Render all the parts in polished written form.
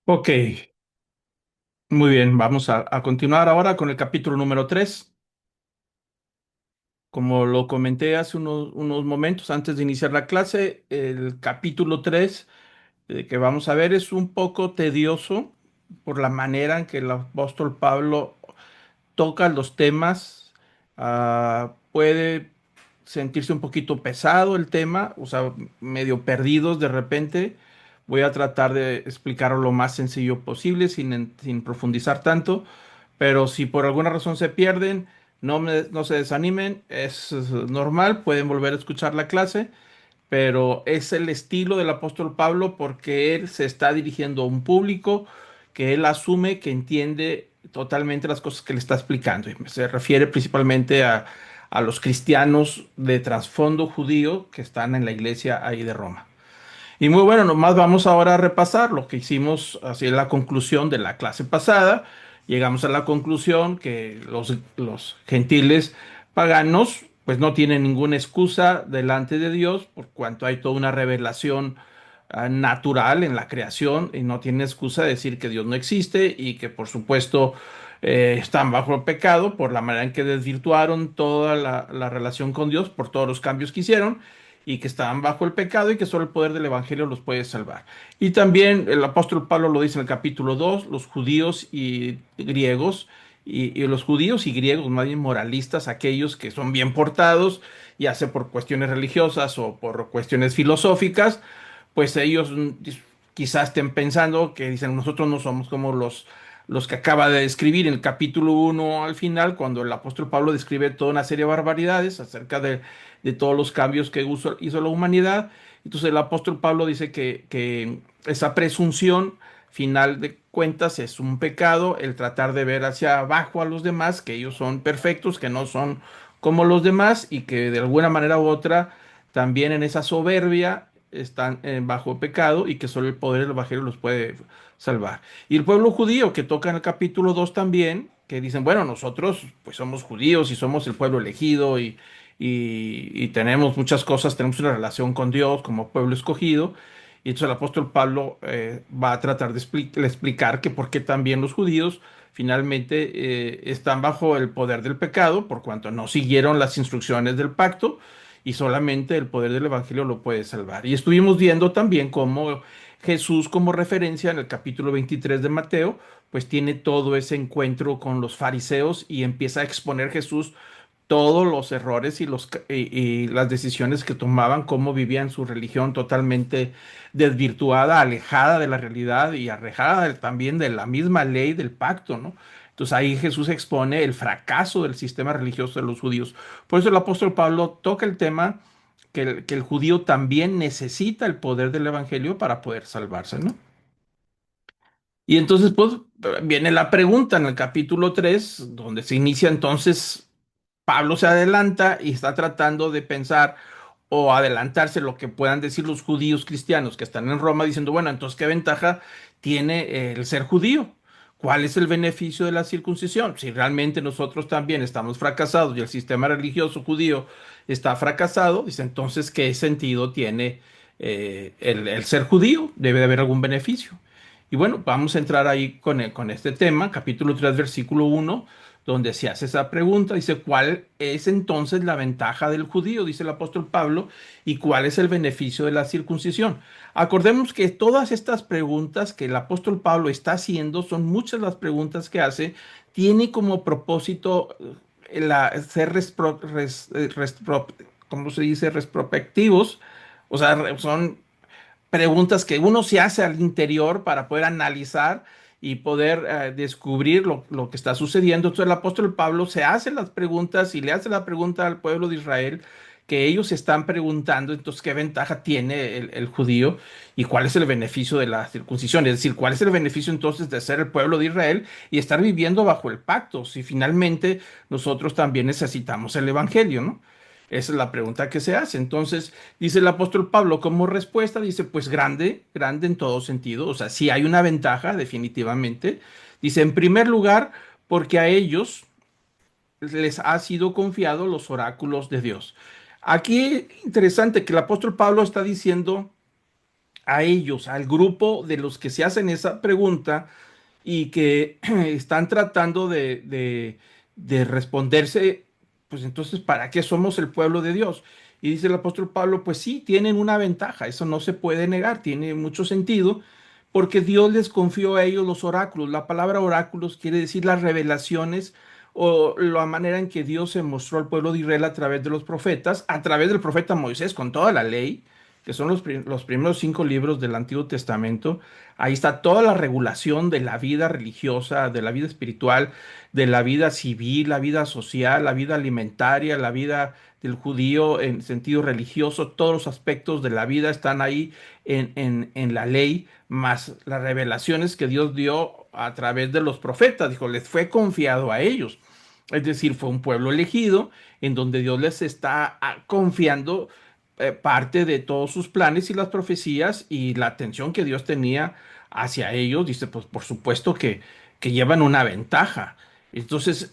Ok, muy bien, vamos a continuar ahora con el capítulo número 3. Como lo comenté hace unos momentos antes de iniciar la clase, el capítulo 3 que vamos a ver es un poco tedioso por la manera en que el apóstol Pablo toca los temas. Puede sentirse un poquito pesado el tema, o sea, medio perdidos de repente. Voy a tratar de explicarlo lo más sencillo posible sin profundizar tanto, pero si por alguna razón se pierden, no se desanimen, es normal, pueden volver a escuchar la clase, pero es el estilo del apóstol Pablo porque él se está dirigiendo a un público que él asume que entiende totalmente las cosas que le está explicando. Y se refiere principalmente a los cristianos de trasfondo judío que están en la iglesia ahí de Roma. Y muy bueno, nomás vamos ahora a repasar lo que hicimos hacia la conclusión de la clase pasada. Llegamos a la conclusión que los gentiles paganos pues no tienen ninguna excusa delante de Dios por cuanto hay toda una revelación natural en la creación y no tienen excusa de decir que Dios no existe y que por supuesto están bajo el pecado por la manera en que desvirtuaron toda la relación con Dios por todos los cambios que hicieron y que estaban bajo el pecado y que solo el poder del Evangelio los puede salvar. Y también el apóstol Pablo lo dice en el capítulo 2 los judíos y griegos, y los judíos y griegos, más bien moralistas, aquellos que son bien portados, ya sea por cuestiones religiosas o por cuestiones filosóficas, pues ellos quizás estén pensando que dicen, nosotros no somos como los que acaba de describir en el capítulo 1 al final, cuando el apóstol Pablo describe toda una serie de barbaridades acerca de todos los cambios que hizo la humanidad. Entonces el apóstol Pablo dice que esa presunción, final de cuentas, es un pecado, el tratar de ver hacia abajo a los demás, que ellos son perfectos, que no son como los demás y que de alguna manera u otra también en esa soberbia están bajo pecado y que solo el poder del evangelio los puede salvar. Y el pueblo judío que toca en el capítulo 2 también, que dicen, bueno, nosotros pues somos judíos y somos el pueblo elegido y tenemos muchas cosas, tenemos una relación con Dios como pueblo escogido. Y entonces el apóstol Pablo va a tratar de explicar que por qué también los judíos finalmente están bajo el poder del pecado, por cuanto no siguieron las instrucciones del pacto, y solamente el poder del evangelio lo puede salvar. Y estuvimos viendo también cómo Jesús, como referencia en el capítulo 23 de Mateo, pues tiene todo ese encuentro con los fariseos y empieza a exponer Jesús todos los errores y las decisiones que tomaban, cómo vivían su religión totalmente desvirtuada, alejada de la realidad y alejada también de la misma ley del pacto, ¿no? Entonces ahí Jesús expone el fracaso del sistema religioso de los judíos. Por eso el apóstol Pablo toca el tema que el judío también necesita el poder del evangelio para poder salvarse, ¿no? Y entonces, pues, viene la pregunta en el capítulo 3 donde se inicia entonces, Pablo se adelanta y está tratando de pensar o adelantarse lo que puedan decir los judíos cristianos que están en Roma, diciendo, bueno, entonces, ¿qué ventaja tiene el ser judío? ¿Cuál es el beneficio de la circuncisión? Si realmente nosotros también estamos fracasados y el sistema religioso judío está fracasado, dice, entonces, ¿qué sentido tiene el ser judío? Debe de haber algún beneficio. Y bueno, vamos a entrar ahí con este tema, capítulo 3 versículo 1 donde se hace esa pregunta. Dice, ¿cuál es entonces la ventaja del judío? Dice el apóstol Pablo, ¿y cuál es el beneficio de la circuncisión? Acordemos que todas estas preguntas que el apóstol Pablo está haciendo, son muchas las preguntas que hace, tiene como propósito ser ¿cómo se dice? Resprospectivos, o sea, son preguntas que uno se hace al interior para poder analizar y poder descubrir lo que está sucediendo. Entonces el apóstol Pablo se hace las preguntas y le hace la pregunta al pueblo de Israel que ellos se están preguntando, entonces, ¿qué ventaja tiene el judío y cuál es el beneficio de la circuncisión? Es decir, ¿cuál es el beneficio entonces de ser el pueblo de Israel y estar viviendo bajo el pacto? Si finalmente nosotros también necesitamos el evangelio, ¿no? Esa es la pregunta que se hace. Entonces, dice el apóstol Pablo como respuesta, dice, pues grande, grande en todo sentido. O sea, sí hay una ventaja, definitivamente. Dice, en primer lugar, porque a ellos les ha sido confiado los oráculos de Dios. Aquí interesante que el apóstol Pablo está diciendo a ellos, al grupo de los que se hacen esa pregunta y que están tratando de responderse, pues entonces, ¿para qué somos el pueblo de Dios? Y dice el apóstol Pablo, pues sí, tienen una ventaja, eso no se puede negar, tiene mucho sentido, porque Dios les confió a ellos los oráculos. La palabra oráculos quiere decir las revelaciones o la manera en que Dios se mostró al pueblo de Israel a través de los profetas, a través del profeta Moisés con toda la ley, que son los primeros 5 libros del Antiguo Testamento. Ahí está toda la regulación de la vida religiosa, de la vida espiritual, de la vida civil, la vida social, la vida alimentaria, la vida del judío en sentido religioso. Todos los aspectos de la vida están ahí en la ley, más las revelaciones que Dios dio a través de los profetas. Dijo, les fue confiado a ellos. Es decir, fue un pueblo elegido en donde Dios les está confiando parte de todos sus planes y las profecías y la atención que Dios tenía hacia ellos. Dice, pues por supuesto que llevan una ventaja. Entonces,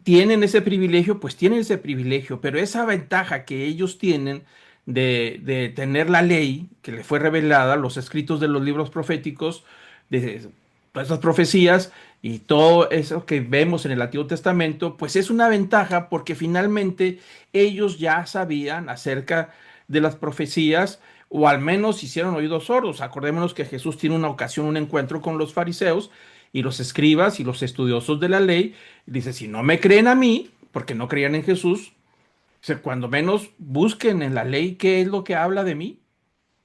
tienen ese privilegio, pues tienen ese privilegio, pero esa ventaja que ellos tienen de tener la ley que le fue revelada, los escritos de los libros proféticos, de todas esas profecías y todo eso que vemos en el Antiguo Testamento, pues es una ventaja porque finalmente ellos ya sabían acerca de las profecías o al menos hicieron oídos sordos. Acordémonos que Jesús tiene una ocasión, un encuentro con los fariseos y los escribas y los estudiosos de la ley. Dice, si no me creen a mí, porque no creían en Jesús, dice, cuando menos busquen en la ley qué es lo que habla de mí.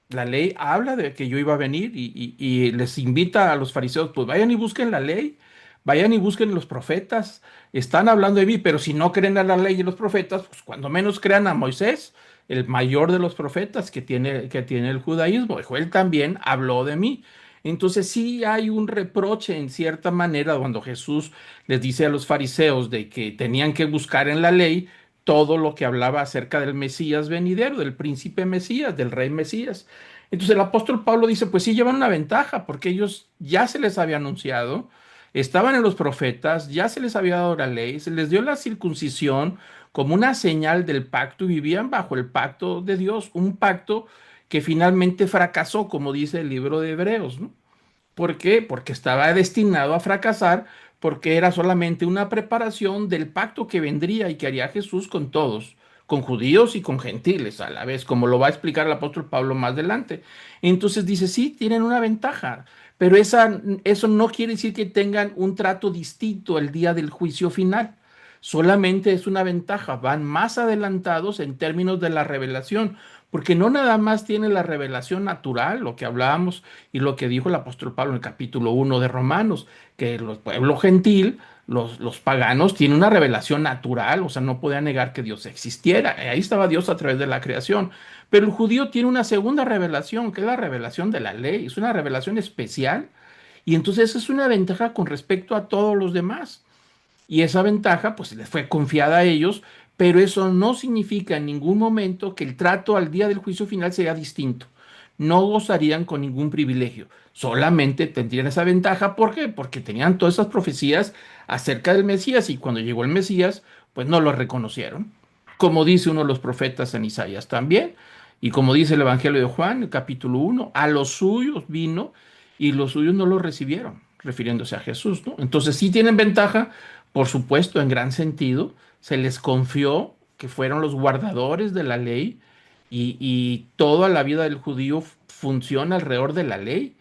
La ley habla de que yo iba a venir y les invita a los fariseos, pues vayan y busquen la ley, vayan y busquen los profetas, están hablando de mí, pero si no creen a la ley y los profetas, pues cuando menos crean a Moisés, el mayor de los profetas que tiene el judaísmo. Dijo, él también habló de mí. Entonces sí hay un reproche en cierta manera cuando Jesús les dice a los fariseos de que tenían que buscar en la ley todo lo que hablaba acerca del Mesías venidero, del príncipe Mesías, del rey Mesías. Entonces el apóstol Pablo dice, pues sí llevan una ventaja, porque ellos ya se les había anunciado, estaban en los profetas, ya se les había dado la ley, se les dio la circuncisión como una señal del pacto y vivían bajo el pacto de Dios, un pacto que finalmente fracasó, como dice el libro de Hebreos, ¿no? ¿Por qué? Porque estaba destinado a fracasar, porque era solamente una preparación del pacto que vendría y que haría Jesús con todos, con judíos y con gentiles a la vez, como lo va a explicar el apóstol Pablo más adelante. Entonces dice, sí, tienen una ventaja, pero eso no quiere decir que tengan un trato distinto el día del juicio final. Solamente es una ventaja, van más adelantados en términos de la revelación, porque no nada más tiene la revelación natural, lo que hablábamos y lo que dijo el apóstol Pablo en el capítulo 1 de Romanos, que el pueblo gentil, los paganos, tienen una revelación natural, o sea, no podían negar que Dios existiera. Ahí estaba Dios a través de la creación. Pero el judío tiene una segunda revelación, que es la revelación de la ley. Es una revelación especial. Y entonces esa es una ventaja con respecto a todos los demás. Y esa ventaja, pues, les fue confiada a ellos, pero eso no significa en ningún momento que el trato al día del juicio final sea distinto. No gozarían con ningún privilegio, solamente tendrían esa ventaja. ¿Por qué? Porque tenían todas esas profecías acerca del Mesías y cuando llegó el Mesías, pues no lo reconocieron. Como dice uno de los profetas en Isaías también, y como dice el Evangelio de Juan, el capítulo 1, a los suyos vino y los suyos no lo recibieron, refiriéndose a Jesús, ¿no? Entonces sí tienen ventaja, por supuesto, en gran sentido, se les confió que fueron los guardadores de la ley y toda la vida del judío funciona alrededor de la ley,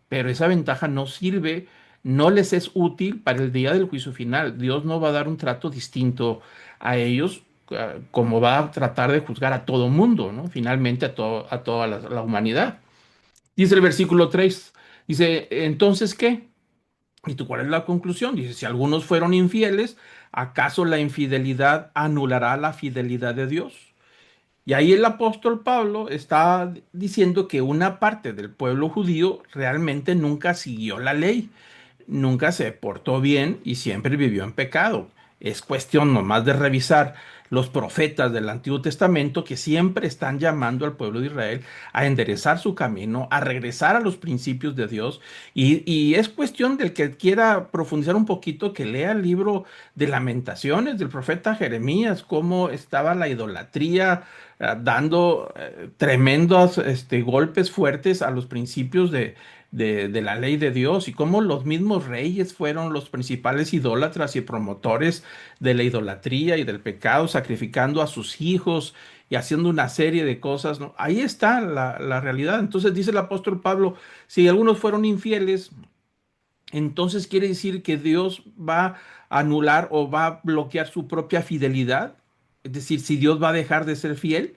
pero esa ventaja no sirve, no les es útil para el día del juicio final. Dios no va a dar un trato distinto a ellos, como va a tratar de juzgar a todo mundo, ¿no? Finalmente a toda la humanidad. Dice el versículo 3, dice, entonces, ¿qué? ¿Y tú cuál es la conclusión? Dice, si algunos fueron infieles, ¿acaso la infidelidad anulará la fidelidad de Dios? Y ahí el apóstol Pablo está diciendo que una parte del pueblo judío realmente nunca siguió la ley, nunca se portó bien y siempre vivió en pecado. Es cuestión nomás de revisar los profetas del Antiguo Testamento que siempre están llamando al pueblo de Israel a enderezar su camino, a regresar a los principios de Dios. Y es cuestión del que quiera profundizar un poquito que lea el libro de Lamentaciones del profeta Jeremías, cómo estaba la idolatría dando tremendos golpes fuertes a los principios de la ley de Dios y cómo los mismos reyes fueron los principales idólatras y promotores de la idolatría y del pecado, sacrificando a sus hijos y haciendo una serie de cosas, ¿no? Ahí está la realidad. Entonces dice el apóstol Pablo, si algunos fueron infieles, entonces quiere decir que Dios va a anular o va a bloquear su propia fidelidad. Es decir, si Dios va a dejar de ser fiel,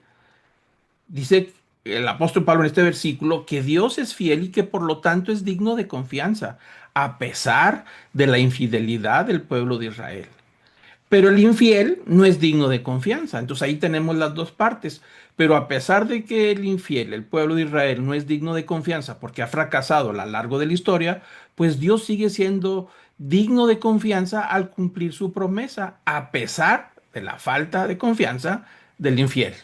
dice el apóstol Pablo en este versículo que Dios es fiel y que por lo tanto es digno de confianza, a pesar de la infidelidad del pueblo de Israel. Pero el infiel no es digno de confianza. Entonces ahí tenemos las dos partes. Pero a pesar de que el infiel, el pueblo de Israel, no es digno de confianza porque ha fracasado a lo largo de la historia, pues Dios sigue siendo digno de confianza al cumplir su promesa, a pesar de la falta de confianza del infiel.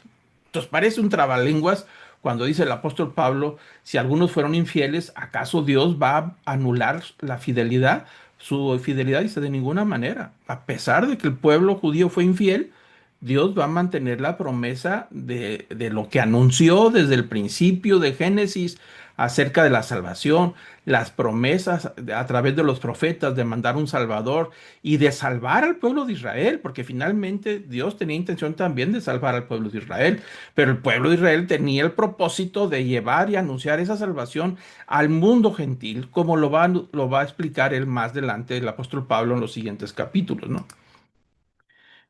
Entonces parece un trabalenguas cuando dice el apóstol Pablo, si algunos fueron infieles, ¿acaso Dios va a anular la fidelidad? Su fidelidad dice de ninguna manera. A pesar de que el pueblo judío fue infiel, Dios va a mantener la promesa de lo que anunció desde el principio de Génesis acerca de la salvación, las promesas a través de los profetas de mandar un Salvador y de salvar al pueblo de Israel, porque finalmente Dios tenía intención también de salvar al pueblo de Israel, pero el pueblo de Israel tenía el propósito de llevar y anunciar esa salvación al mundo gentil, como lo va a explicar él más adelante, el apóstol Pablo, en los siguientes capítulos, ¿no?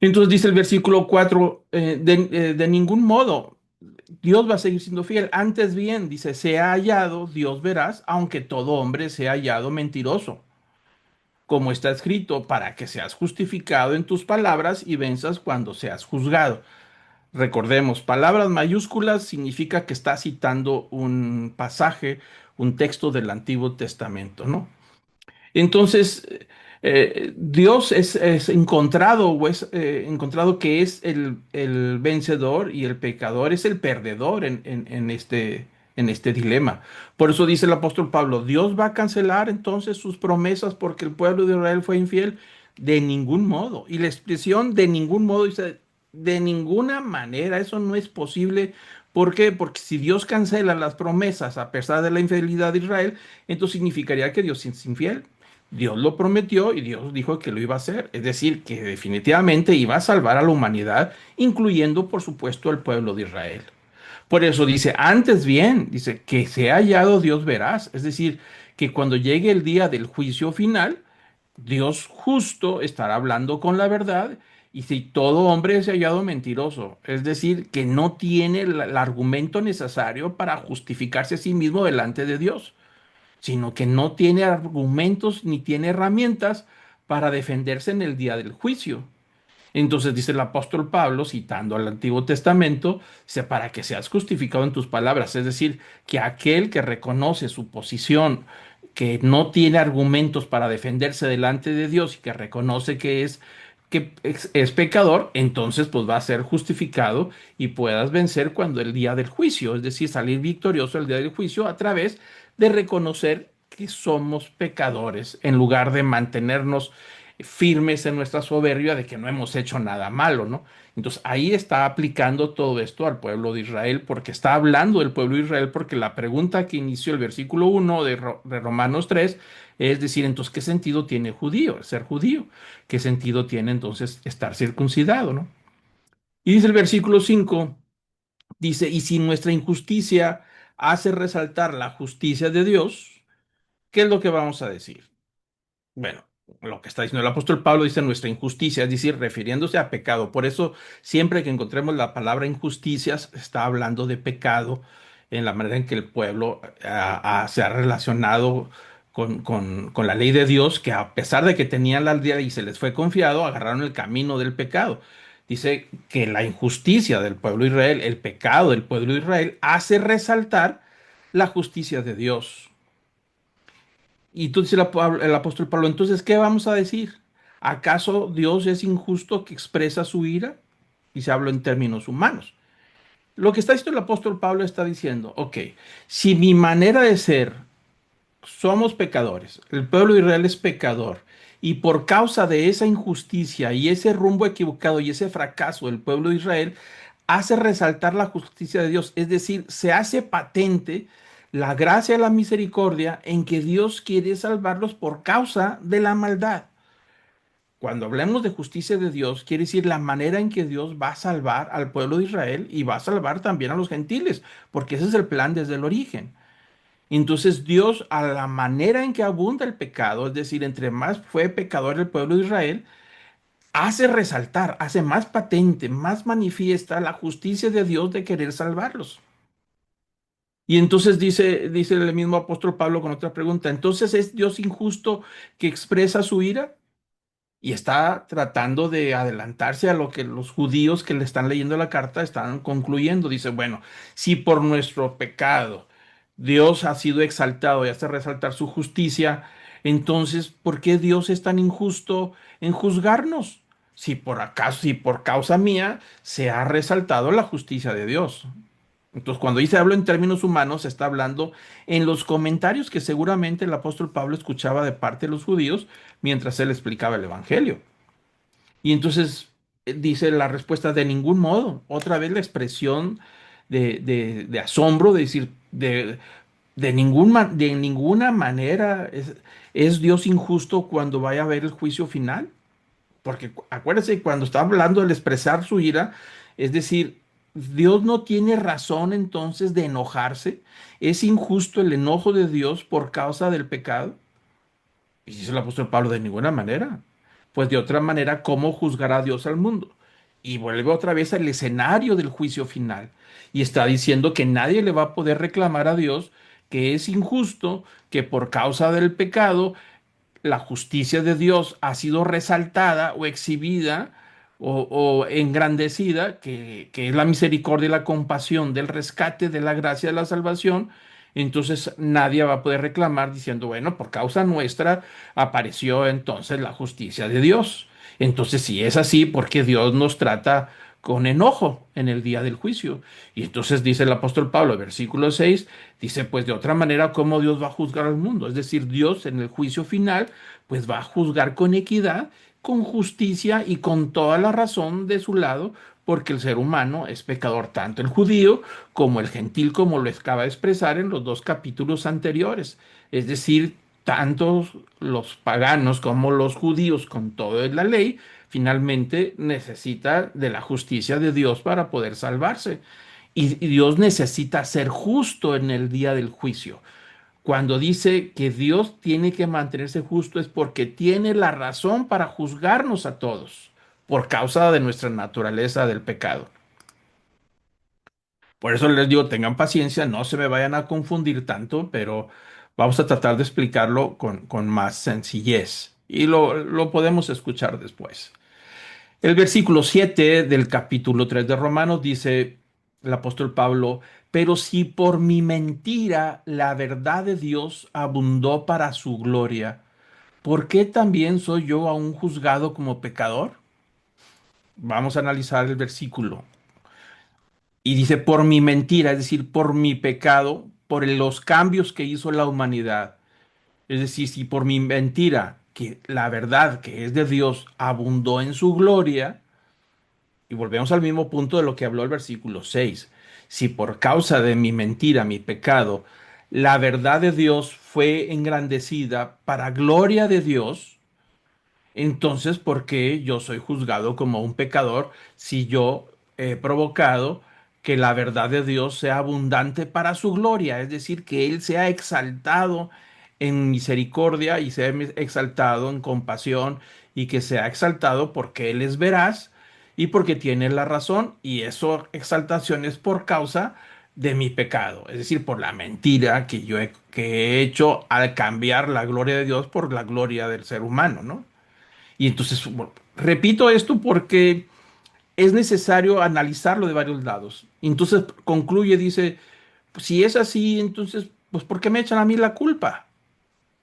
Entonces dice el versículo 4 de ningún modo Dios va a seguir siendo fiel. Antes bien, dice, sea hallado, Dios verás, aunque todo hombre sea hallado mentiroso, como está escrito, para que seas justificado en tus palabras y venzas cuando seas juzgado. Recordemos, palabras mayúsculas significa que está citando un pasaje, un texto del Antiguo Testamento, ¿no? Entonces, Dios es encontrado o es encontrado que es el vencedor y el pecador es el perdedor en este dilema. Por eso dice el apóstol Pablo, Dios va a cancelar entonces sus promesas porque el pueblo de Israel fue infiel de ningún modo. Y la expresión de ningún modo dice, de ninguna manera, eso no es posible. ¿Por qué? Porque si Dios cancela las promesas a pesar de la infidelidad de Israel, entonces significaría que Dios es infiel. Dios lo prometió y Dios dijo que lo iba a hacer. Es decir, que definitivamente iba a salvar a la humanidad, incluyendo, por supuesto, al pueblo de Israel. Por eso dice, antes bien, dice, que se ha hallado Dios verás. Es decir, que cuando llegue el día del juicio final, Dios justo estará hablando con la verdad. Y si todo hombre se ha hallado mentiroso, es decir, que no tiene el argumento necesario para justificarse a sí mismo delante de Dios, sino que no tiene argumentos ni tiene herramientas para defenderse en el día del juicio. Entonces dice el apóstol Pablo, citando al Antiguo Testamento, dice, para que seas justificado en tus palabras, es decir, que aquel que reconoce su posición, que no tiene argumentos para defenderse delante de Dios y que reconoce que es pecador, entonces pues va a ser justificado y puedas vencer cuando el día del juicio, es decir, salir victorioso el día del juicio a través de reconocer que somos pecadores en lugar de mantenernos firmes en nuestra soberbia de que no hemos hecho nada malo, ¿no? Entonces ahí está aplicando todo esto al pueblo de Israel porque está hablando del pueblo de Israel porque la pregunta que inició el versículo 1 de Romanos 3 es decir, entonces, ¿qué sentido tiene judío, ser judío? ¿Qué sentido tiene entonces estar circuncidado, ¿no? Y dice el versículo 5 dice, y si nuestra injusticia hace resaltar la justicia de Dios, ¿qué es lo que vamos a decir? Bueno, lo que está diciendo el apóstol Pablo dice nuestra injusticia, es decir, refiriéndose a pecado. Por eso, siempre que encontremos la palabra injusticias, está hablando de pecado en la manera en que el pueblo se ha relacionado con la ley de Dios, que a pesar de que tenían la ley y se les fue confiado, agarraron el camino del pecado. Dice que la injusticia del pueblo de Israel, el pecado del pueblo de Israel, hace resaltar la justicia de Dios. Y tú dice el apóstol Pablo, entonces, ¿qué vamos a decir? ¿Acaso Dios es injusto que expresa su ira? y se habla en términos humanos. Lo que está diciendo el apóstol Pablo está diciendo, ok, si mi manera de ser, somos pecadores, el pueblo de Israel es pecador, y por causa de esa injusticia y ese rumbo equivocado y ese fracaso del pueblo de Israel, hace resaltar la justicia de Dios, es decir, se hace patente la gracia y la misericordia en que Dios quiere salvarlos por causa de la maldad. Cuando hablemos de justicia de Dios, quiere decir la manera en que Dios va a salvar al pueblo de Israel y va a salvar también a los gentiles, porque ese es el plan desde el origen. Entonces Dios, a la manera en que abunda el pecado, es decir, entre más fue pecador el pueblo de Israel, hace resaltar, hace más patente, más manifiesta la justicia de Dios de querer salvarlos. Y entonces dice el mismo apóstol Pablo con otra pregunta, entonces ¿es Dios injusto que expresa su ira? Y está tratando de adelantarse a lo que los judíos que le están leyendo la carta están concluyendo. Dice, bueno, si por nuestro pecado Dios ha sido exaltado y hace resaltar su justicia, entonces, ¿por qué Dios es tan injusto en juzgarnos? Si por acaso, si por causa mía se ha resaltado la justicia de Dios. Entonces, cuando dice hablo en términos humanos, se está hablando en los comentarios que seguramente el apóstol Pablo escuchaba de parte de los judíos mientras él explicaba el evangelio. Y entonces dice la respuesta de ningún modo. Otra vez la expresión de asombro, de decir, de ninguna manera es Dios injusto cuando vaya a haber el juicio final. Porque acuérdense, cuando está hablando del expresar su ira, es decir, Dios no tiene razón entonces de enojarse. Es injusto el enojo de Dios por causa del pecado. Y dice el apóstol Pablo, de ninguna manera. Pues de otra manera, ¿cómo juzgará Dios al mundo? Y vuelve otra vez al escenario del juicio final. Y está diciendo que nadie le va a poder reclamar a Dios que es injusto, que por causa del pecado la justicia de Dios ha sido resaltada o exhibida o engrandecida, que es la misericordia y la compasión del rescate, de la gracia de la salvación, entonces nadie va a poder reclamar diciendo, bueno, por causa nuestra apareció entonces la justicia de Dios. Entonces, si es así, ¿por qué Dios nos trata con enojo en el día del juicio? Y entonces dice el apóstol Pablo, versículo 6 dice, pues de otra manera, ¿cómo Dios va a juzgar al mundo? Es decir, Dios en el juicio final, pues va a juzgar con equidad, con justicia y con toda la razón de su lado, porque el ser humano es pecador, tanto el judío como el gentil, como lo acaba de expresar en los dos capítulos anteriores. Es decir, tanto los paganos como los judíos, con toda la ley, finalmente necesita de la justicia de Dios para poder salvarse. Y Dios necesita ser justo en el día del juicio. Cuando dice que Dios tiene que mantenerse justo es porque tiene la razón para juzgarnos a todos por causa de nuestra naturaleza del pecado. Por eso les digo, tengan paciencia, no se me vayan a confundir tanto, pero vamos a tratar de explicarlo con más sencillez y lo podemos escuchar después. El versículo 7 del capítulo 3 de Romanos dice el apóstol Pablo, pero si por mi mentira la verdad de Dios abundó para su gloria, ¿por qué también soy yo aún juzgado como pecador? Vamos a analizar el versículo. Y dice, por mi mentira, es decir, por mi pecado, por los cambios que hizo la humanidad. Es decir, si por mi mentira, que la verdad que es de Dios abundó en su gloria, y volvemos al mismo punto de lo que habló el versículo 6. Si por causa de mi mentira, mi pecado, la verdad de Dios fue engrandecida para gloria de Dios, entonces, ¿por qué yo soy juzgado como un pecador si yo he provocado que la verdad de Dios sea abundante para su gloria? Es decir, que Él sea exaltado en misericordia y sea exaltado en compasión y que sea exaltado porque Él es veraz y porque tiene la razón y eso exaltación es por causa de mi pecado, es decir, por la mentira que he hecho al cambiar la gloria de Dios por la gloria del ser humano, ¿no? Y entonces, bueno, repito esto porque es necesario analizarlo de varios lados. Entonces concluye, dice, pues, si es así, entonces, pues ¿por qué me echan a mí la culpa?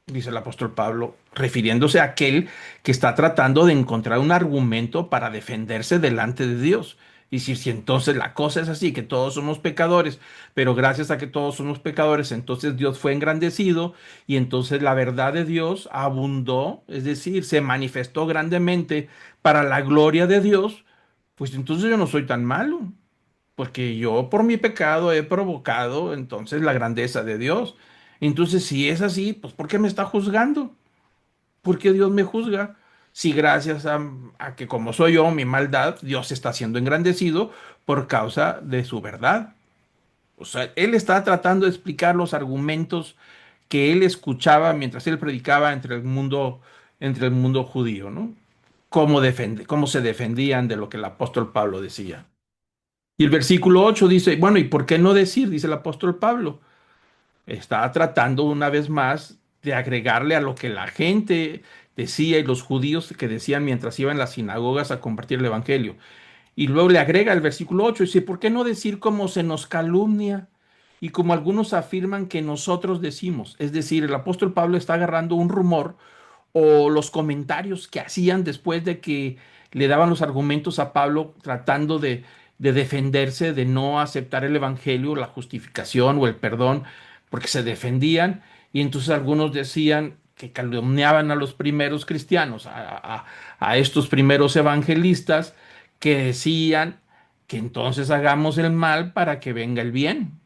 Dice el apóstol Pablo, refiriéndose a aquel que está tratando de encontrar un argumento para defenderse delante de Dios. Y si entonces la cosa es así, que todos somos pecadores, pero gracias a que todos somos pecadores, entonces Dios fue engrandecido y entonces la verdad de Dios abundó, es decir, se manifestó grandemente para la gloria de Dios, pues entonces yo no soy tan malo, porque yo por mi pecado he provocado entonces la grandeza de Dios. Entonces, si es así, pues ¿por qué me está juzgando? ¿Por qué Dios me juzga? Si gracias a que como soy yo, mi maldad, Dios está siendo engrandecido por causa de su verdad. O sea, él está tratando de explicar los argumentos que él escuchaba mientras él predicaba entre el mundo judío, ¿no? Cómo se defendían de lo que el apóstol Pablo decía. Y el versículo 8 dice, bueno, ¿y por qué no decir? Dice el apóstol Pablo. Está tratando una vez más de agregarle a lo que la gente decía y los judíos que decían mientras iban a las sinagogas a compartir el evangelio. Y luego le agrega el versículo 8 y dice, ¿por qué no decir cómo se nos calumnia y como algunos afirman que nosotros decimos? Es decir, el apóstol Pablo está agarrando un rumor o los comentarios que hacían después de que le daban los argumentos a Pablo tratando de defenderse, de no aceptar el evangelio, la justificación o el perdón, porque se defendían y entonces algunos decían que calumniaban a los primeros cristianos, a estos primeros evangelistas que decían que entonces hagamos el mal para que venga el bien.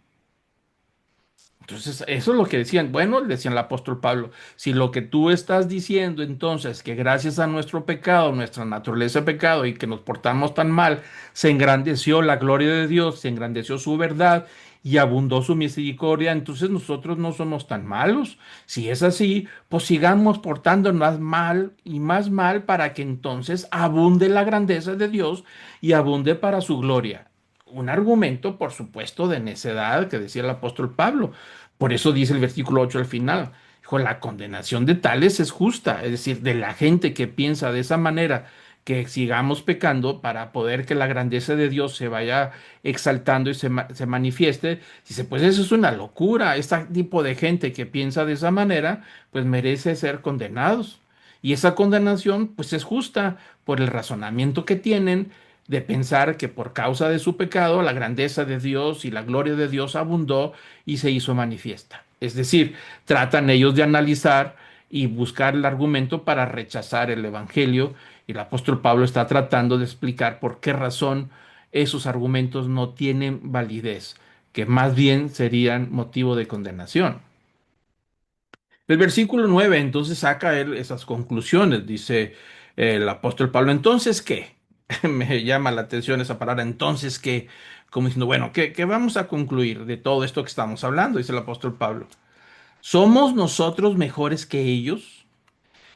Entonces, eso es lo que decían. Bueno, decía el apóstol Pablo, si lo que tú estás diciendo entonces, que gracias a nuestro pecado, nuestra naturaleza de pecado y que nos portamos tan mal, se engrandeció la gloria de Dios, se engrandeció su verdad y abundó su misericordia, entonces nosotros no somos tan malos. Si es así, pues sigamos portándonos mal y más mal para que entonces abunde la grandeza de Dios y abunde para su gloria. Un argumento, por supuesto, de necedad que decía el apóstol Pablo. Por eso dice el versículo 8 al final. Dijo, la condenación de tales es justa, es decir, de la gente que piensa de esa manera, que sigamos pecando para poder que la grandeza de Dios se vaya exaltando y se manifieste. Dice, pues eso es una locura. Este tipo de gente que piensa de esa manera, pues merece ser condenados. Y esa condenación, pues es justa por el razonamiento que tienen de pensar que por causa de su pecado la grandeza de Dios y la gloria de Dios abundó y se hizo manifiesta. Es decir, tratan ellos de analizar y buscar el argumento para rechazar el Evangelio y el apóstol Pablo está tratando de explicar por qué razón esos argumentos no tienen validez, que más bien serían motivo de condenación. El versículo 9 entonces saca él esas conclusiones, dice el apóstol Pablo, entonces ¿qué? Me llama la atención esa palabra, entonces ¿qué? Como diciendo, bueno, ¿qué vamos a concluir de todo esto que estamos hablando? Dice el apóstol Pablo. ¿Somos nosotros mejores que ellos?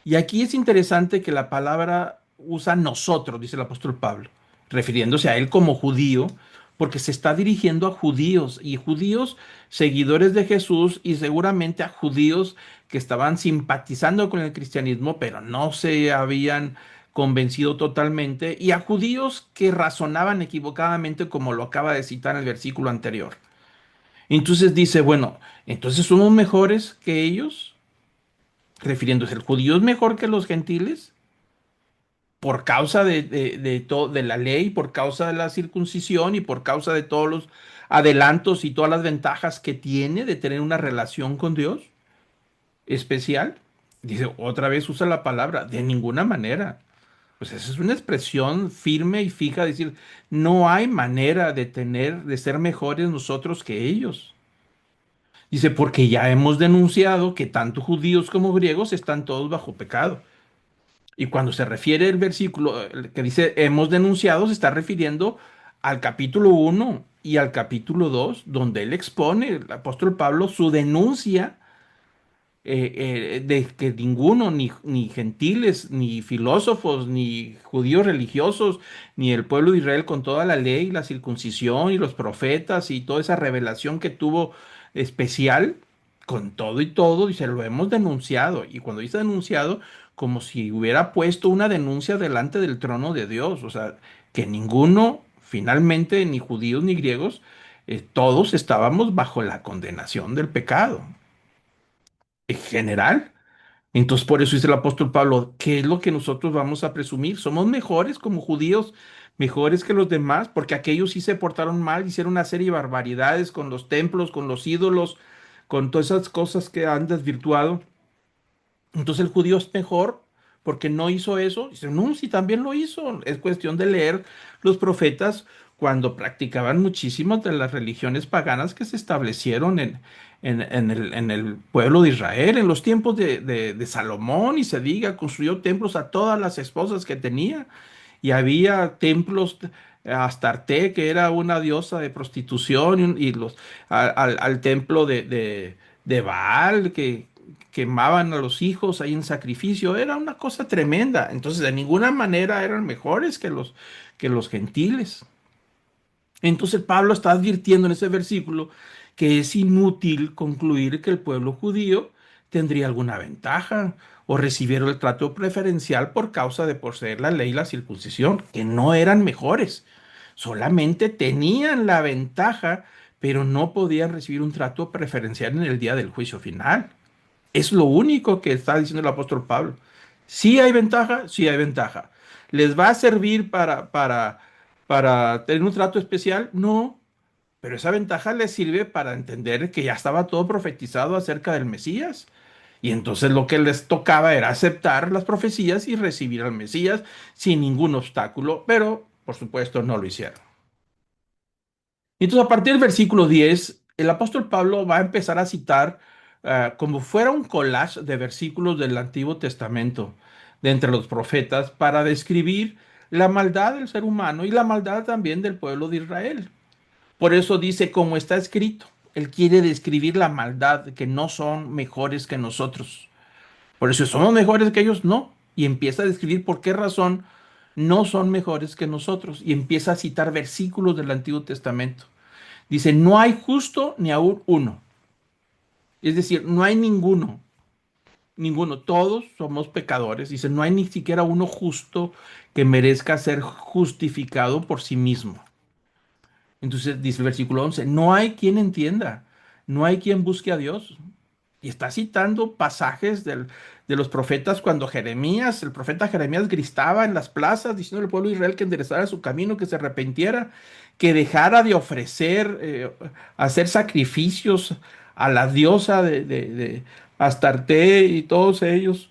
Y aquí es interesante que la palabra usa nosotros, dice el apóstol Pablo, refiriéndose a él como judío, porque se está dirigiendo a judíos y judíos seguidores de Jesús y seguramente a judíos que estaban simpatizando con el cristianismo, pero no se habían convencido totalmente, y a judíos que razonaban equivocadamente como lo acaba de citar en el versículo anterior. Entonces dice, bueno, entonces somos mejores que ellos, refiriéndose, ¿el judío es mejor que los gentiles? Por causa de la ley, por causa de la circuncisión y por causa de todos los adelantos y todas las ventajas que tiene de tener una relación con Dios especial. Dice, otra vez usa la palabra, de ninguna manera. Pues esa es una expresión firme y fija, decir, no hay manera de ser mejores nosotros que ellos. Dice, porque ya hemos denunciado que tanto judíos como griegos están todos bajo pecado. Y cuando se refiere el versículo que dice hemos denunciado, se está refiriendo al capítulo 1 y al capítulo 2 donde él expone, el apóstol Pablo, su denuncia de que ninguno, ni gentiles, ni filósofos, ni judíos religiosos, ni el pueblo de Israel con toda la ley, la circuncisión y los profetas y toda esa revelación que tuvo especial, con todo y todo, dice, lo hemos denunciado. Y cuando dice denunciado, como si hubiera puesto una denuncia delante del trono de Dios, o sea, que ninguno, finalmente, ni judíos ni griegos, todos estábamos bajo la condenación del pecado en general. Entonces, por eso dice el apóstol Pablo, ¿qué es lo que nosotros vamos a presumir? ¿Somos mejores como judíos, mejores que los demás? Porque aquellos sí se portaron mal, hicieron una serie de barbaridades con los templos, con los ídolos, con todas esas cosas que han desvirtuado. Entonces el judío es mejor porque no hizo eso. Dice, no, sí también lo hizo. Es cuestión de leer los profetas cuando practicaban muchísimas de las religiones paganas que se establecieron en el pueblo de Israel, en los tiempos de Salomón, y se diga, construyó templos a todas las esposas que tenía. Y había templos a Astarte, que era una diosa de prostitución, al templo de Baal, que quemaban a los hijos ahí en sacrificio. Era una cosa tremenda. Entonces, de ninguna manera eran mejores que los gentiles. Entonces, Pablo está advirtiendo en ese versículo que es inútil concluir que el pueblo judío tendría alguna ventaja o recibieron el trato preferencial por causa de poseer la ley y la circuncisión, que no eran mejores, solamente tenían la ventaja, pero no podían recibir un trato preferencial en el día del juicio final. Es lo único que está diciendo el apóstol Pablo. Sí hay ventaja, sí hay ventaja. ¿Les va a servir para tener un trato especial? No, pero esa ventaja les sirve para entender que ya estaba todo profetizado acerca del Mesías. Y entonces lo que les tocaba era aceptar las profecías y recibir al Mesías sin ningún obstáculo, pero por supuesto no lo hicieron. Entonces, a partir del versículo 10, el apóstol Pablo va a empezar a citar como fuera un collage de versículos del Antiguo Testamento, de entre los profetas, para describir la maldad del ser humano y la maldad también del pueblo de Israel. Por eso dice, como está escrito, él quiere describir la maldad, que no son mejores que nosotros. Por eso, ¿somos mejores que ellos? No. Y empieza a describir por qué razón no son mejores que nosotros. Y empieza a citar versículos del Antiguo Testamento. Dice, no hay justo ni aún uno. Es decir, no hay ninguno, ninguno. Todos somos pecadores. Dice, no hay ni siquiera uno justo que merezca ser justificado por sí mismo. Entonces dice el versículo 11, no hay quien entienda, no hay quien busque a Dios. Y está citando pasajes de los profetas cuando Jeremías, el profeta Jeremías gritaba en las plazas diciendo al pueblo de Israel que enderezara su camino, que se arrepintiera, que dejara de ofrecer, hacer sacrificios a la diosa de Astarte y todos ellos,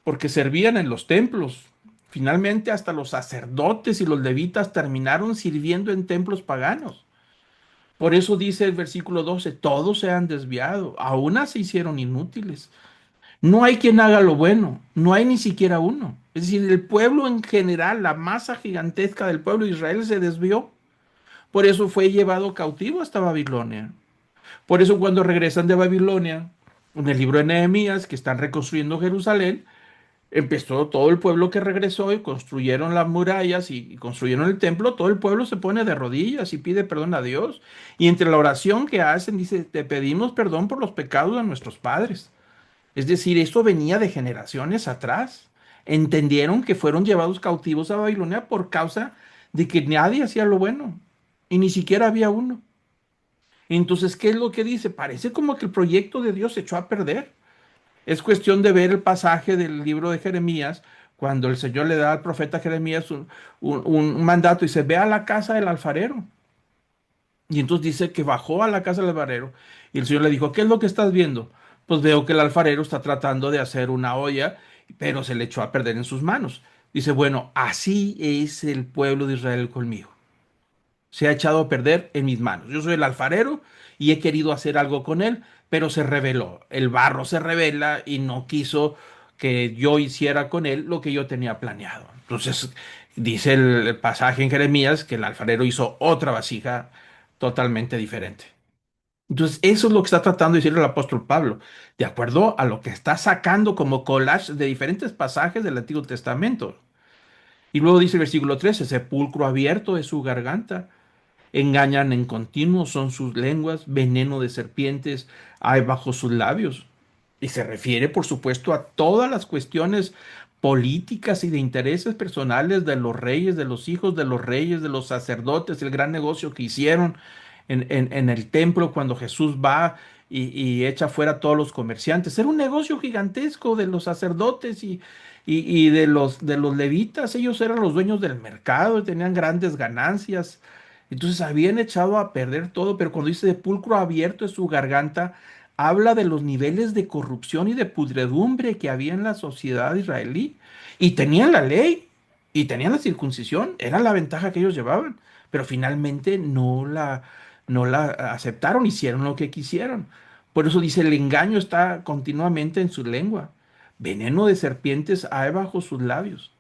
porque servían en los templos. Finalmente hasta los sacerdotes y los levitas terminaron sirviendo en templos paganos. Por eso dice el versículo 12, todos se han desviado, aún se hicieron inútiles. No hay quien haga lo bueno, no hay ni siquiera uno. Es decir, el pueblo en general, la masa gigantesca del pueblo de Israel se desvió. Por eso fue llevado cautivo hasta Babilonia. Por eso cuando regresan de Babilonia, en el libro de Nehemías, que están reconstruyendo Jerusalén, empezó todo el pueblo que regresó y construyeron las murallas y construyeron el templo. Todo el pueblo se pone de rodillas y pide perdón a Dios. Y entre la oración que hacen dice, te pedimos perdón por los pecados de nuestros padres. Es decir, esto venía de generaciones atrás. Entendieron que fueron llevados cautivos a Babilonia por causa de que nadie hacía lo bueno y ni siquiera había uno. Entonces, ¿qué es lo que dice? Parece como que el proyecto de Dios se echó a perder. Es cuestión de ver el pasaje del libro de Jeremías, cuando el Señor le da al profeta Jeremías un mandato y se ve a la casa del alfarero. Y entonces dice que bajó a la casa del alfarero y el Señor le dijo, ¿qué es lo que estás viendo? Pues veo que el alfarero está tratando de hacer una olla, pero se le echó a perder en sus manos. Dice, bueno, así es el pueblo de Israel conmigo. Se ha echado a perder en mis manos. Yo soy el alfarero y he querido hacer algo con él, pero se rebeló. El barro se rebela y no quiso que yo hiciera con él lo que yo tenía planeado. Entonces, dice el pasaje en Jeremías que el alfarero hizo otra vasija totalmente diferente. Entonces, eso es lo que está tratando de decir el apóstol Pablo, de acuerdo a lo que está sacando como collage de diferentes pasajes del Antiguo Testamento. Y luego dice el versículo 13, sepulcro abierto es su garganta. Engañan en continuo, son sus lenguas, veneno de serpientes hay bajo sus labios. Y se refiere, por supuesto, a todas las cuestiones políticas y de intereses personales de los reyes, de los hijos de los reyes, de los sacerdotes, el gran negocio que hicieron en el templo cuando Jesús va. y echa fuera a todos los comerciantes. Era un negocio gigantesco de los sacerdotes y de los levitas. Ellos eran los dueños del mercado y tenían grandes ganancias. Entonces habían echado a perder todo, pero cuando dice sepulcro abierto es su garganta, habla de los niveles de corrupción y de pudredumbre que había en la sociedad israelí. Y tenían la ley y tenían la circuncisión, era la ventaja que ellos llevaban, pero finalmente no la aceptaron, hicieron lo que quisieron. Por eso dice, el engaño está continuamente en su lengua. Veneno de serpientes hay bajo sus labios.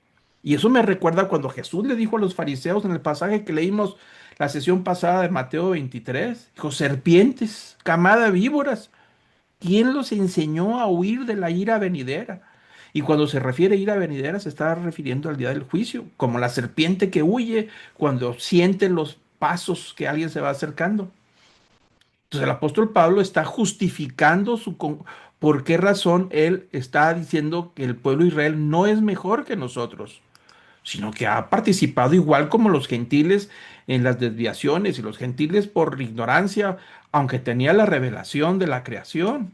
Y eso me recuerda cuando Jesús le dijo a los fariseos en el pasaje que leímos la sesión pasada de Mateo 23, dijo, serpientes, camada de víboras, ¿quién los enseñó a huir de la ira venidera? Y cuando se refiere a ira venidera se está refiriendo al día del juicio, como la serpiente que huye cuando siente los pasos que alguien se va acercando. Entonces el apóstol Pablo está justificando por qué razón él está diciendo que el pueblo de Israel no es mejor que nosotros, sino que ha participado igual como los gentiles en las desviaciones y los gentiles por ignorancia, aunque tenía la revelación de la creación.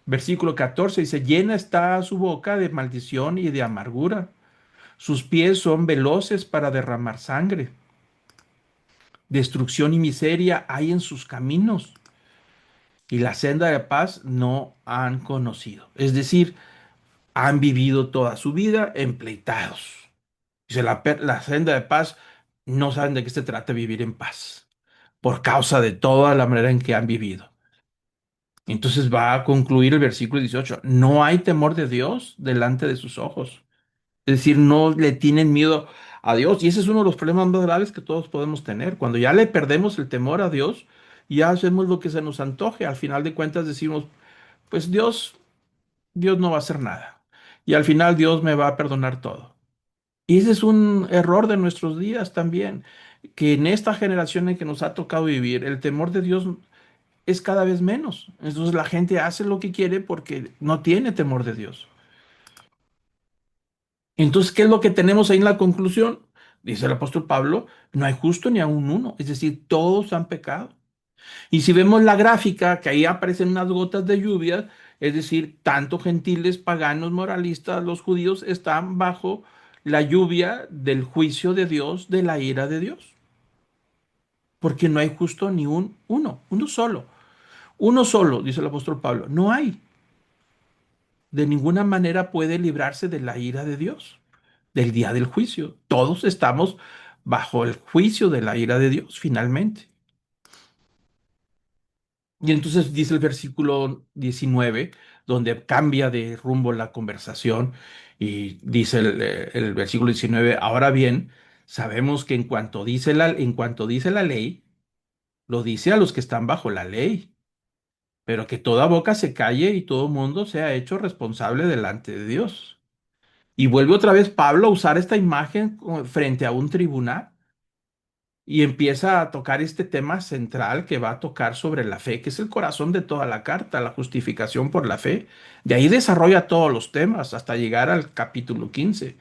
Versículo 14 dice, llena está su boca de maldición y de amargura. Sus pies son veloces para derramar sangre. Destrucción y miseria hay en sus caminos y la senda de paz no han conocido. Es decir, han vivido toda su vida empleitados. Dice, la senda de paz no saben de qué se trata vivir en paz por causa de toda la manera en que han vivido. Entonces va a concluir el versículo 18. No hay temor de Dios delante de sus ojos. Es decir, no le tienen miedo a Dios. Y ese es uno de los problemas más graves que todos podemos tener. Cuando ya le perdemos el temor a Dios, ya hacemos lo que se nos antoje. Al final de cuentas decimos, pues Dios no va a hacer nada. Y al final Dios me va a perdonar todo. Y ese es un error de nuestros días también, que en esta generación en que nos ha tocado vivir, el temor de Dios es cada vez menos. Entonces la gente hace lo que quiere porque no tiene temor de Dios. Entonces, ¿qué es lo que tenemos ahí en la conclusión? Dice el apóstol Pablo, no hay justo ni aun uno, es decir, todos han pecado. Y si vemos la gráfica, que ahí aparecen unas gotas de lluvia, es decir, tanto gentiles, paganos, moralistas, los judíos están bajo la lluvia del juicio de Dios, de la ira de Dios. Porque no hay justo ni uno solo. Uno solo, dice el apóstol Pablo, no hay. De ninguna manera puede librarse de la ira de Dios, del día del juicio. Todos estamos bajo el juicio de la ira de Dios, finalmente. Y entonces dice el versículo 19, donde cambia de rumbo la conversación, y dice el versículo 19, ahora bien, sabemos que en cuanto dice la ley, lo dice a los que están bajo la ley, pero que toda boca se calle y todo mundo sea hecho responsable delante de Dios. Y vuelve otra vez Pablo a usar esta imagen frente a un tribunal y empieza a tocar este tema central que va a tocar sobre la fe, que es el corazón de toda la carta, la justificación por la fe. De ahí desarrolla todos los temas hasta llegar al capítulo 15.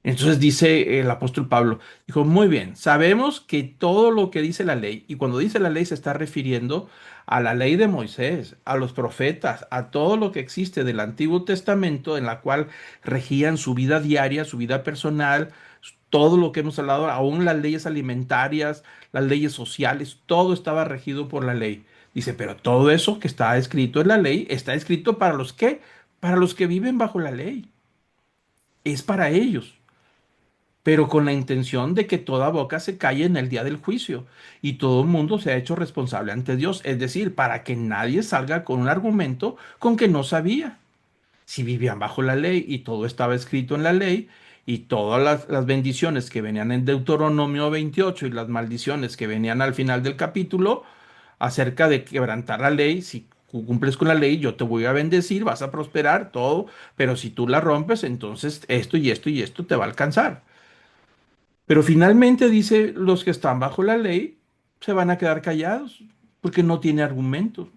Entonces dice el apóstol Pablo, dijo, muy bien, sabemos que todo lo que dice la ley, y cuando dice la ley se está refiriendo a la ley de Moisés, a los profetas, a todo lo que existe del Antiguo Testamento en la cual regían su vida diaria, su vida personal, todo lo que hemos hablado, aún las leyes alimentarias, las leyes sociales, todo estaba regido por la ley. Dice, pero todo eso que está escrito en la ley está escrito para los que, para los que viven bajo la ley. Es para ellos, pero con la intención de que toda boca se calle en el día del juicio y todo el mundo sea hecho responsable ante Dios, es decir, para que nadie salga con un argumento con que no sabía. Si vivían bajo la ley y todo estaba escrito en la ley y todas las bendiciones que venían en Deuteronomio 28 y las maldiciones que venían al final del capítulo acerca de quebrantar la ley, si cumples con la ley, yo te voy a bendecir, vas a prosperar, todo, pero si tú la rompes, entonces esto y esto y esto te va a alcanzar. Pero finalmente dice, los que están bajo la ley se van a quedar callados porque no tiene argumentos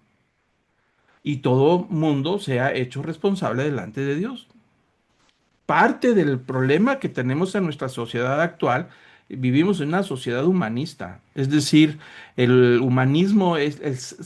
y todo mundo sea hecho responsable delante de Dios. Parte del problema que tenemos en nuestra sociedad actual vivimos en una sociedad humanista. Es decir, el humanismo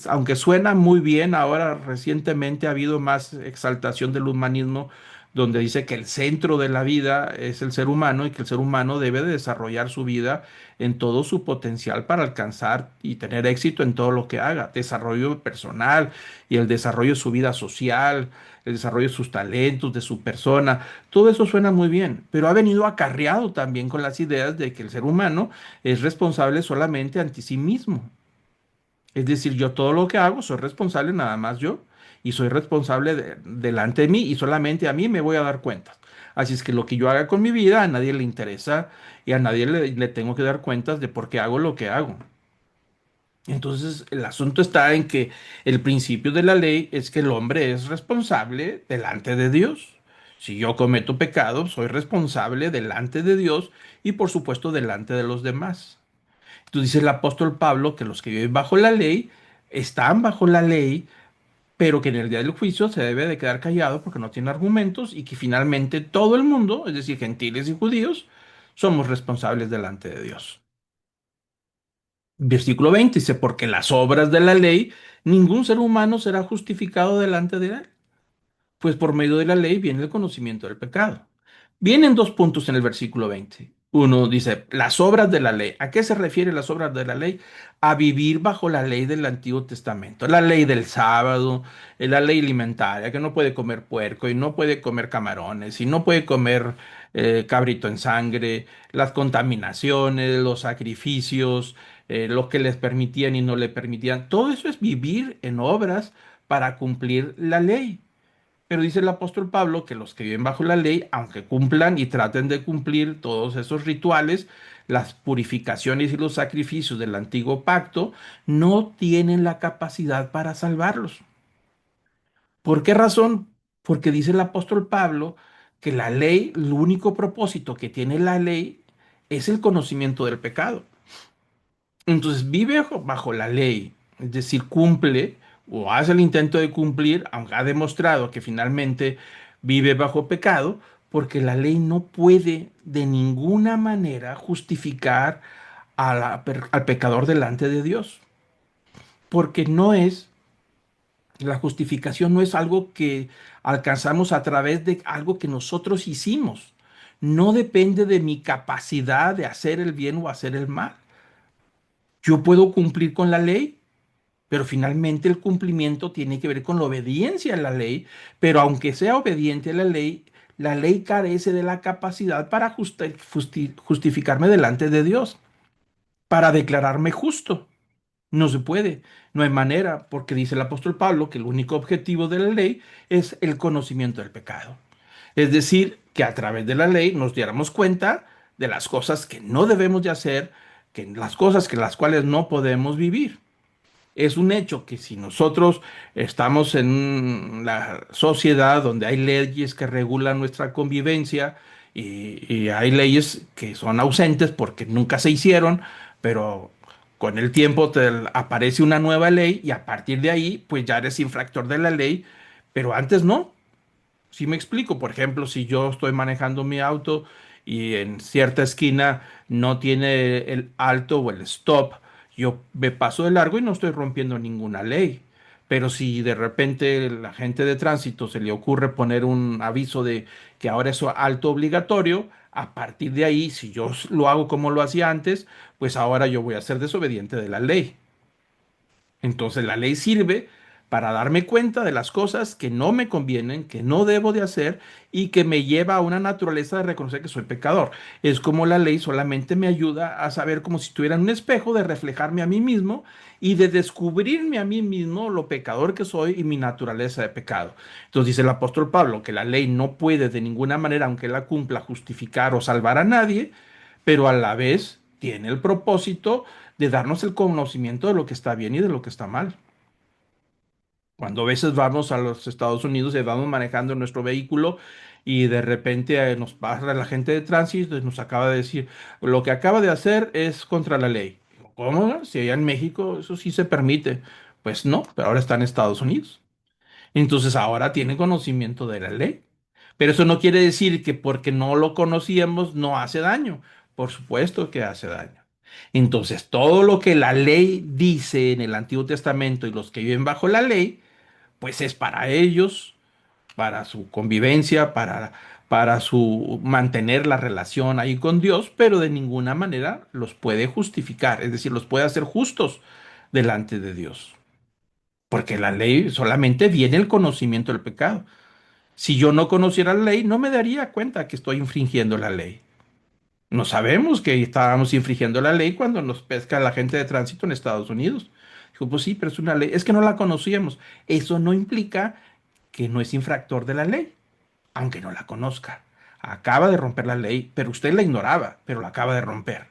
aunque suena muy bien, ahora recientemente ha habido más exaltación del humanismo, donde dice que el centro de la vida es el ser humano y que el ser humano debe de desarrollar su vida en todo su potencial para alcanzar y tener éxito en todo lo que haga, desarrollo personal y el desarrollo de su vida social, el desarrollo de sus talentos, de su persona. Todo eso suena muy bien, pero ha venido acarreado también con las ideas de que el ser humano es responsable solamente ante sí mismo. Es decir, yo todo lo que hago soy responsable nada más yo y soy responsable delante de mí y solamente a mí me voy a dar cuenta. Así es que lo que yo haga con mi vida a nadie le interesa y a nadie le tengo que dar cuentas de por qué hago lo que hago. Entonces, el asunto está en que el principio de la ley es que el hombre es responsable delante de Dios. Si yo cometo pecado, soy responsable delante de Dios y por supuesto delante de los demás. Entonces dice el apóstol Pablo que los que viven bajo la ley están bajo la ley, pero que en el día del juicio se debe de quedar callado porque no tiene argumentos y que finalmente todo el mundo, es decir, gentiles y judíos, somos responsables delante de Dios. Versículo 20 dice, porque las obras de la ley, ningún ser humano será justificado delante de él, pues por medio de la ley viene el conocimiento del pecado. Vienen dos puntos en el versículo 20. Uno dice, las obras de la ley. ¿A qué se refiere las obras de la ley? A vivir bajo la ley del Antiguo Testamento, la ley del sábado, la ley alimentaria, que no puede comer puerco y no puede comer camarones y no puede comer cabrito en sangre, las contaminaciones, los sacrificios, lo que les permitían y no le permitían. Todo eso es vivir en obras para cumplir la ley. Pero dice el apóstol Pablo que los que viven bajo la ley, aunque cumplan y traten de cumplir todos esos rituales, las purificaciones y los sacrificios del antiguo pacto, no tienen la capacidad para salvarlos. ¿Por qué razón? Porque dice el apóstol Pablo que la ley, el único propósito que tiene la ley es el conocimiento del pecado. Entonces vive bajo la ley, es decir, cumple o hace el intento de cumplir, aunque ha demostrado que finalmente vive bajo pecado, porque la ley no puede de ninguna manera justificar al pecador delante de Dios, porque no es, la justificación no es algo que alcanzamos a través de algo que nosotros hicimos, no depende de mi capacidad de hacer el bien o hacer el mal. Yo puedo cumplir con la ley, pero finalmente el cumplimiento tiene que ver con la obediencia a la ley, pero aunque sea obediente a la ley carece de la capacidad para justificarme delante de Dios, para declararme justo. No se puede, no hay manera, porque dice el apóstol Pablo que el único objetivo de la ley es el conocimiento del pecado. Es decir, que a través de la ley nos diéramos cuenta de las cosas que no debemos de hacer, que las cosas que las cuales no podemos vivir. Es un hecho que si nosotros estamos en la sociedad donde hay leyes que regulan nuestra convivencia y hay leyes que son ausentes porque nunca se hicieron, pero con el tiempo aparece una nueva ley y a partir de ahí pues ya eres infractor de la ley, pero antes no. Si me explico, por ejemplo, si yo estoy manejando mi auto y en cierta esquina no tiene el alto o el stop, yo me paso de largo y no estoy rompiendo ninguna ley. Pero si de repente la gente de tránsito se le ocurre poner un aviso de que ahora es alto obligatorio, a partir de ahí, si yo lo hago como lo hacía antes, pues ahora yo voy a ser desobediente de la ley. Entonces la ley sirve para darme cuenta de las cosas que no me convienen, que no debo de hacer y que me lleva a una naturaleza de reconocer que soy pecador. Es como la ley solamente me ayuda a saber como si estuviera en un espejo, de reflejarme a mí mismo y de descubrirme a mí mismo lo pecador que soy y mi naturaleza de pecado. Entonces dice el apóstol Pablo que la ley no puede de ninguna manera, aunque la cumpla, justificar o salvar a nadie, pero a la vez tiene el propósito de darnos el conocimiento de lo que está bien y de lo que está mal. Cuando a veces vamos a los Estados Unidos y vamos manejando nuestro vehículo y de repente nos pasa la gente de tránsito y nos acaba de decir, lo que acaba de hacer es contra la ley. ¿Cómo? ¿No? Si allá en México eso sí se permite. Pues no, pero ahora está en Estados Unidos. Entonces ahora tiene conocimiento de la ley. Pero eso no quiere decir que porque no lo conocíamos no hace daño, Por supuesto que hace daño. Entonces, todo lo que la ley dice en el Antiguo Testamento y los que viven bajo la ley, pues es para ellos, para su convivencia, para su mantener la relación ahí con Dios, pero de ninguna manera los puede justificar, es decir, los puede hacer justos delante de Dios. Porque la ley solamente viene el conocimiento del pecado. Si yo no conociera la ley, no me daría cuenta que estoy infringiendo la ley. No sabemos que estábamos infringiendo la ley cuando nos pesca la gente de tránsito en Estados Unidos. Dijo, pues sí, pero es una ley. Es que no la conocíamos. Eso no implica que no es infractor de la ley, aunque no la conozca. Acaba de romper la ley, pero usted la ignoraba, pero la acaba de romper.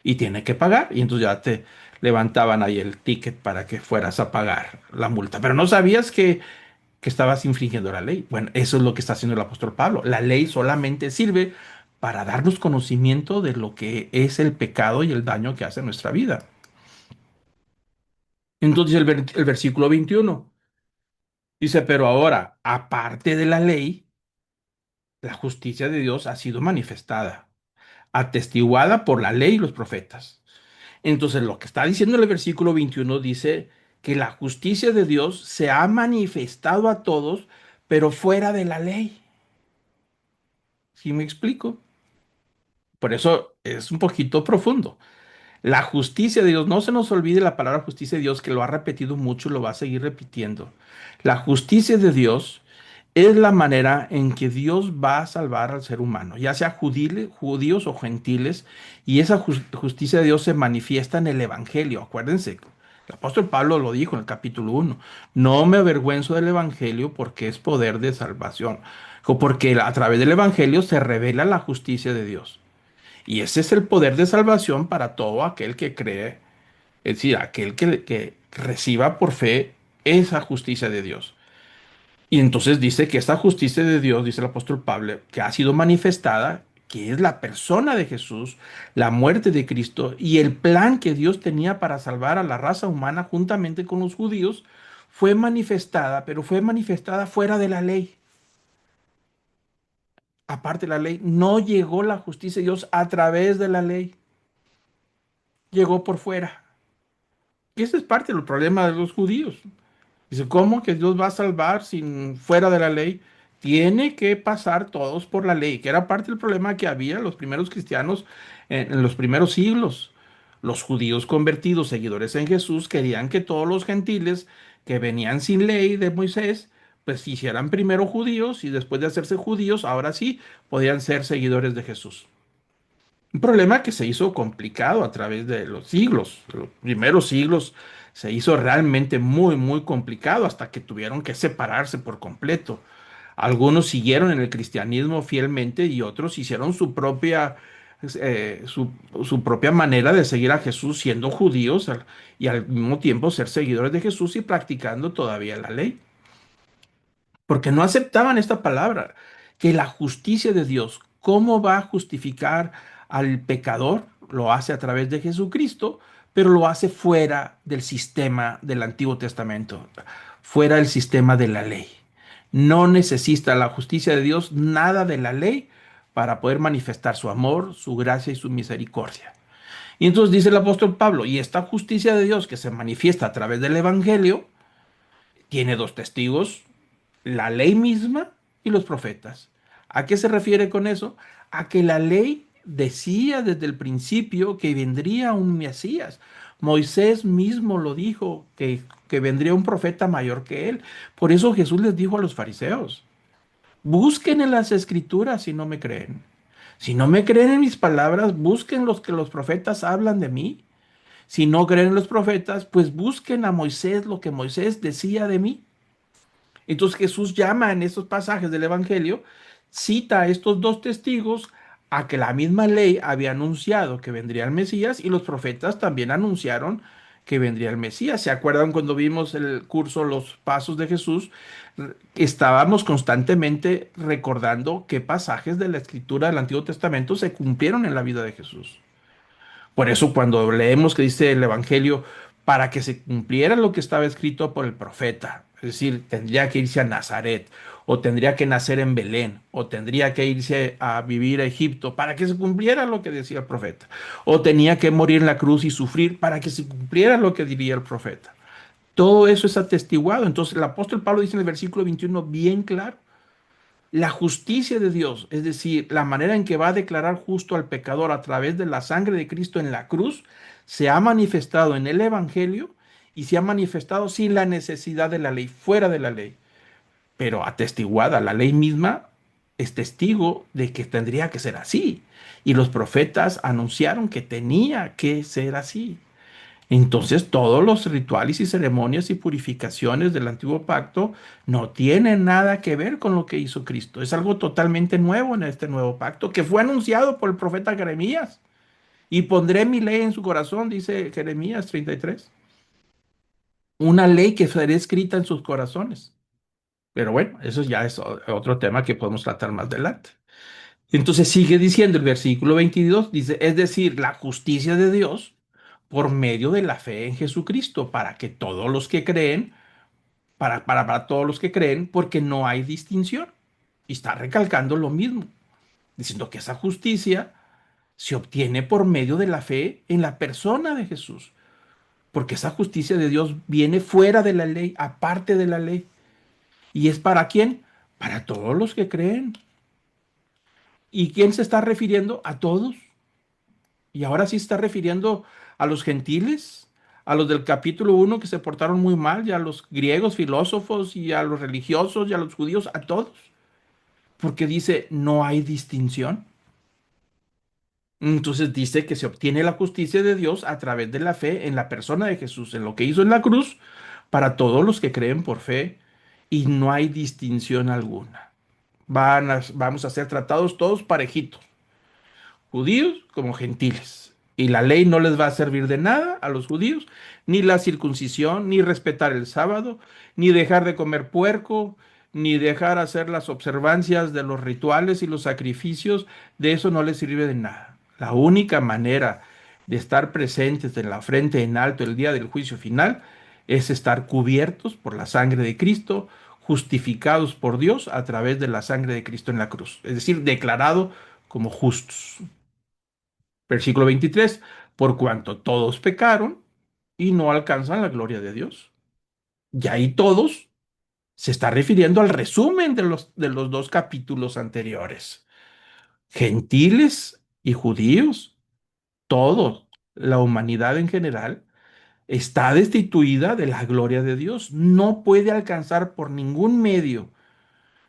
Y tiene que pagar. Y entonces ya te levantaban ahí el ticket para que fueras a pagar la multa. Pero no sabías que estabas infringiendo la ley. Bueno, eso es lo que está haciendo el apóstol Pablo. La ley solamente sirve para darnos conocimiento de lo que es el pecado y el daño que hace en nuestra vida. Entonces el versículo 21 dice, pero ahora, aparte de la ley, la justicia de Dios ha sido manifestada, atestiguada por la ley y los profetas. Entonces lo que está diciendo el versículo 21 dice que la justicia de Dios se ha manifestado a todos, pero fuera de la ley. ¿Sí me explico? Por eso es un poquito profundo. La justicia de Dios, no se nos olvide la palabra justicia de Dios, que lo ha repetido mucho y lo va a seguir repitiendo. La justicia de Dios es la manera en que Dios va a salvar al ser humano, ya sea judíos o gentiles, y esa justicia de Dios se manifiesta en el Evangelio. Acuérdense, el apóstol Pablo lo dijo en el capítulo 1, no me avergüenzo del Evangelio porque es poder de salvación, o porque a través del Evangelio se revela la justicia de Dios. Y ese es el poder de salvación para todo aquel que cree, es decir, aquel que reciba por fe esa justicia de Dios. Y entonces dice que esta justicia de Dios, dice el apóstol Pablo, que ha sido manifestada, que es la persona de Jesús, la muerte de Cristo y el plan que Dios tenía para salvar a la raza humana juntamente con los judíos, fue manifestada, pero fue manifestada fuera de la ley. Aparte de la ley, no llegó la justicia de Dios a través de la ley, llegó por fuera. Y ese es parte del problema de los judíos. Dice, ¿cómo que Dios va a salvar sin fuera de la ley? Tiene que pasar todos por la ley, que era parte del problema que había los primeros cristianos en los primeros siglos. Los judíos convertidos, seguidores en Jesús, querían que todos los gentiles que venían sin ley de Moisés, pues se hicieran primero judíos y después de hacerse judíos, ahora sí, podían ser seguidores de Jesús. Un problema que se hizo complicado a través de los siglos. Los primeros siglos se hizo realmente muy, muy complicado hasta que tuvieron que separarse por completo. Algunos siguieron en el cristianismo fielmente y otros hicieron eh, su, su propia manera de seguir a Jesús siendo judíos y al mismo tiempo ser seguidores de Jesús y practicando todavía la ley porque no aceptaban esta palabra, que la justicia de Dios, ¿cómo va a justificar al pecador? Lo hace a través de Jesucristo, pero lo hace fuera del sistema del Antiguo Testamento, fuera del sistema de la ley. No necesita la justicia de Dios nada de la ley para poder manifestar su amor, su gracia y su misericordia. Y entonces dice el apóstol Pablo, y esta justicia de Dios que se manifiesta a través del Evangelio, tiene dos testigos, la ley misma y los profetas. ¿A qué se refiere con eso? A que la ley decía desde el principio que vendría un Mesías. Moisés mismo lo dijo, que vendría un profeta mayor que él. Por eso Jesús les dijo a los fariseos, busquen en las escrituras si no me creen. Si no me creen en mis palabras, busquen los que los profetas hablan de mí. Si no creen en los profetas, pues busquen a Moisés lo que Moisés decía de mí. Entonces Jesús llama en estos pasajes del Evangelio, cita a estos dos testigos a que la misma ley había anunciado que vendría el Mesías y los profetas también anunciaron que vendría el Mesías. ¿Se acuerdan cuando vimos el curso Los Pasos de Jesús? Estábamos constantemente recordando qué pasajes de la escritura del Antiguo Testamento se cumplieron en la vida de Jesús. Por eso cuando leemos que dice el Evangelio, para que se cumpliera lo que estaba escrito por el profeta, Es decir, tendría que irse a Nazaret, o tendría que nacer en Belén, o tendría que irse a vivir a Egipto para que se cumpliera lo que decía el profeta, o tenía que morir en la cruz y sufrir para que se cumpliera lo que diría el profeta. Todo eso es atestiguado. Entonces el apóstol Pablo dice en el versículo 21 bien claro, la justicia de Dios, es decir, la manera en que va a declarar justo al pecador a través de la sangre de Cristo en la cruz, se ha manifestado en el Evangelio y se ha manifestado sin la necesidad de la ley, fuera de la ley, pero atestiguada. La ley misma es testigo de que tendría que ser así. Y los profetas anunciaron que tenía que ser así. Entonces, todos los rituales y ceremonias y purificaciones del antiguo pacto no tienen nada que ver con lo que hizo Cristo. Es algo totalmente nuevo en este nuevo pacto que fue anunciado por el profeta Jeremías. Y pondré mi ley en su corazón, dice Jeremías 33. Una ley que será escrita en sus corazones. Pero bueno, eso ya es otro tema que podemos tratar más adelante. Entonces sigue diciendo el versículo 22, dice, es decir, la justicia de Dios por medio de la fe en Jesucristo, para que todos los que creen, para todos los que creen, porque no hay distinción. Y está recalcando lo mismo, diciendo que esa justicia se obtiene por medio de la fe en la persona de Jesús, porque esa justicia de Dios viene fuera de la ley, aparte de la ley. ¿Y es para quién? Para todos los que creen. ¿Y quién se está refiriendo? A todos. Y ahora sí se está refiriendo a los gentiles, a los del capítulo 1 que se portaron muy mal, y a los griegos filósofos, y a los religiosos, y a los judíos, a todos. Porque dice, no hay distinción. Entonces dice que se obtiene la justicia de Dios a través de la fe en la persona de Jesús, en lo que hizo en la cruz, para todos los que creen por fe, y no hay distinción alguna. Vamos a ser tratados todos parejitos, judíos como gentiles. Y la ley no les va a servir de nada a los judíos, ni la circuncisión, ni respetar el sábado, ni dejar de comer puerco, ni dejar hacer las observancias de los rituales y los sacrificios, de eso no les sirve de nada. La única manera de estar presentes en la frente en alto el día del juicio final es estar cubiertos por la sangre de Cristo, justificados por Dios a través de la sangre de Cristo en la cruz, es decir, declarado como justos. Versículo 23, por cuanto todos pecaron y no alcanzan la gloria de Dios. Y ahí todos se está refiriendo al resumen de los dos capítulos anteriores. Gentiles y judíos, todos, la humanidad en general, está destituida de la gloria de Dios. No puede alcanzar por ningún medio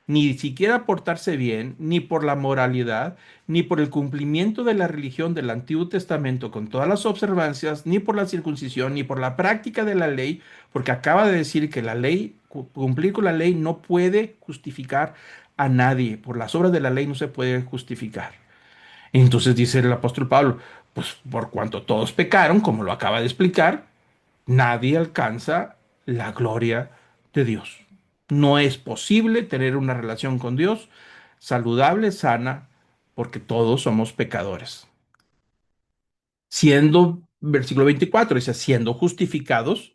ni siquiera portarse bien, ni por la moralidad, ni por el cumplimiento de la religión del Antiguo Testamento con todas las observancias, ni por la circuncisión, ni por la práctica de la ley, porque acaba de decir que la ley, cumplir con la ley no puede justificar a nadie. Por las obras de la ley no se puede justificar. Entonces dice el apóstol Pablo, pues por cuanto todos pecaron, como lo acaba de explicar, nadie alcanza la gloria de Dios. No es posible tener una relación con Dios saludable, sana, porque todos somos pecadores. Siendo, versículo 24 dice, siendo justificados,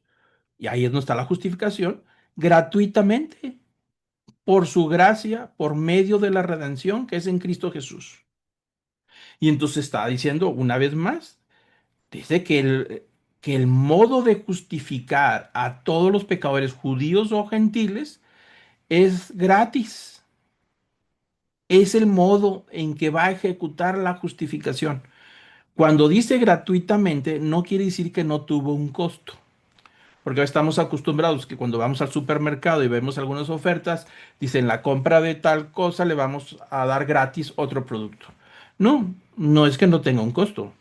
y ahí es donde está la justificación, gratuitamente, por su gracia, por medio de la redención que es en Cristo Jesús. Y entonces está diciendo una vez más, dice que el modo de justificar a todos los pecadores judíos o gentiles es gratis. Es el modo en que va a ejecutar la justificación. Cuando dice gratuitamente, no quiere decir que no tuvo un costo. Porque estamos acostumbrados que cuando vamos al supermercado y vemos algunas ofertas, dicen la compra de tal cosa le vamos a dar gratis otro producto. No, no es que no tenga un costo.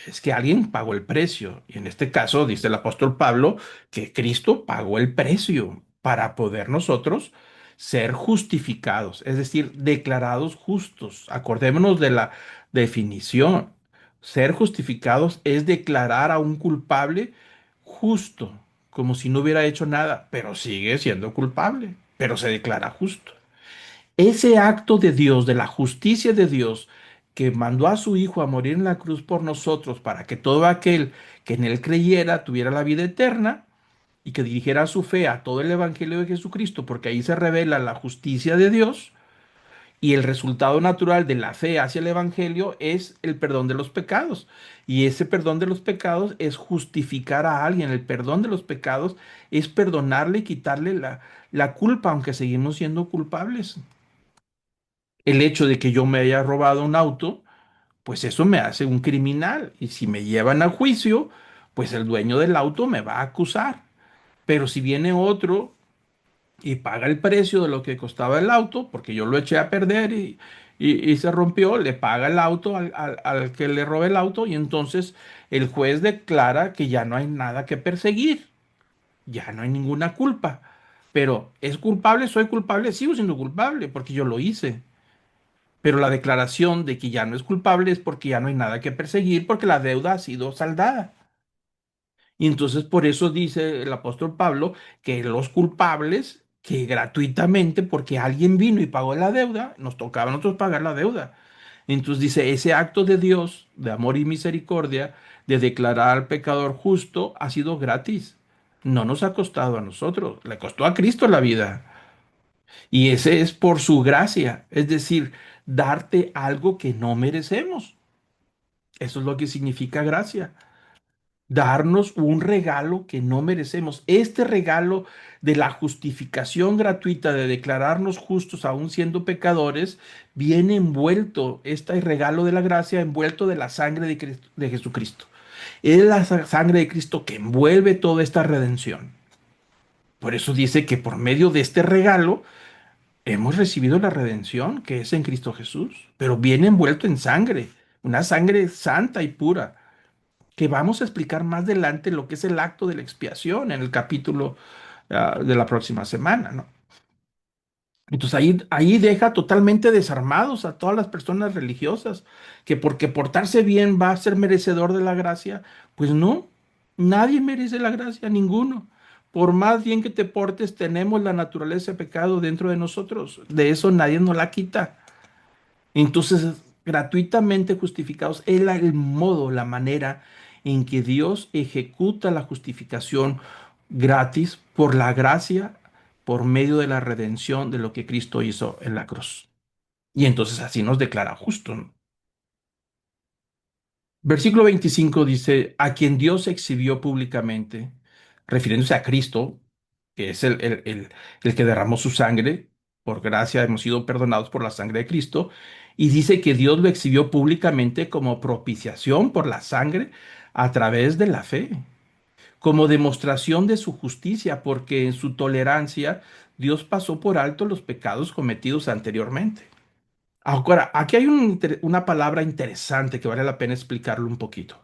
Es que alguien pagó el precio. Y en este caso, dice el apóstol Pablo, que Cristo pagó el precio para poder nosotros ser justificados, es decir, declarados justos. Acordémonos de la definición. Ser justificados es declarar a un culpable justo, como si no hubiera hecho nada, pero sigue siendo culpable, pero se declara justo. Ese acto de Dios, de la justicia de Dios, que mandó a su Hijo a morir en la cruz por nosotros, para que todo aquel que en él creyera tuviera la vida eterna, y que dirigiera su fe a todo el Evangelio de Jesucristo, porque ahí se revela la justicia de Dios, y el resultado natural de la fe hacia el Evangelio es el perdón de los pecados. Y ese perdón de los pecados es justificar a alguien. El perdón de los pecados es perdonarle y quitarle la culpa, aunque seguimos siendo culpables. El hecho de que yo me haya robado un auto, pues eso me hace un criminal. Y si me llevan a juicio, pues el dueño del auto me va a acusar. Pero si viene otro y paga el precio de lo que costaba el auto, porque yo lo eché a perder y se rompió, le paga el auto al que le robé el auto, y entonces el juez declara que ya no hay nada que perseguir, ya no hay ninguna culpa. Pero ¿es culpable? ¿Soy culpable? Sigo siendo culpable porque yo lo hice. Pero la declaración de que ya no es culpable es porque ya no hay nada que perseguir, porque la deuda ha sido saldada. Y entonces por eso dice el apóstol Pablo que los culpables, que gratuitamente, porque alguien vino y pagó la deuda, nos tocaba a nosotros pagar la deuda. Entonces dice, ese acto de Dios, de amor y misericordia, de declarar al pecador justo, ha sido gratis. No nos ha costado a nosotros, le costó a Cristo la vida. Y ese es por su gracia, es decir, darte algo que no merecemos. Eso es lo que significa gracia, darnos un regalo que no merecemos. Este regalo de la justificación gratuita, de declararnos justos aún siendo pecadores, viene envuelto, este regalo de la gracia, envuelto de la sangre de Jesucristo. Es la sangre de Cristo que envuelve toda esta redención. Por eso dice que por medio de este regalo hemos recibido la redención que es en Cristo Jesús, pero viene envuelto en sangre, una sangre santa y pura, que vamos a explicar más adelante lo que es el acto de la expiación en el capítulo de la próxima semana, ¿no? Entonces ahí deja totalmente desarmados a todas las personas religiosas, que porque portarse bien va a ser merecedor de la gracia. Pues no, nadie merece la gracia, ninguno. Por más bien que te portes, tenemos la naturaleza de pecado dentro de nosotros. De eso nadie nos la quita. Entonces, gratuitamente justificados es el modo, la manera en que Dios ejecuta la justificación gratis por la gracia, por medio de la redención de lo que Cristo hizo en la cruz. Y entonces así nos declara justo, ¿no? Versículo 25 dice, a quien Dios exhibió públicamente, refiriéndose a Cristo, que es el que derramó su sangre, por gracia hemos sido perdonados por la sangre de Cristo, y dice que Dios lo exhibió públicamente como propiciación por la sangre a través de la fe, como demostración de su justicia, porque en su tolerancia Dios pasó por alto los pecados cometidos anteriormente. Ahora, aquí hay una palabra interesante que vale la pena explicarlo un poquito.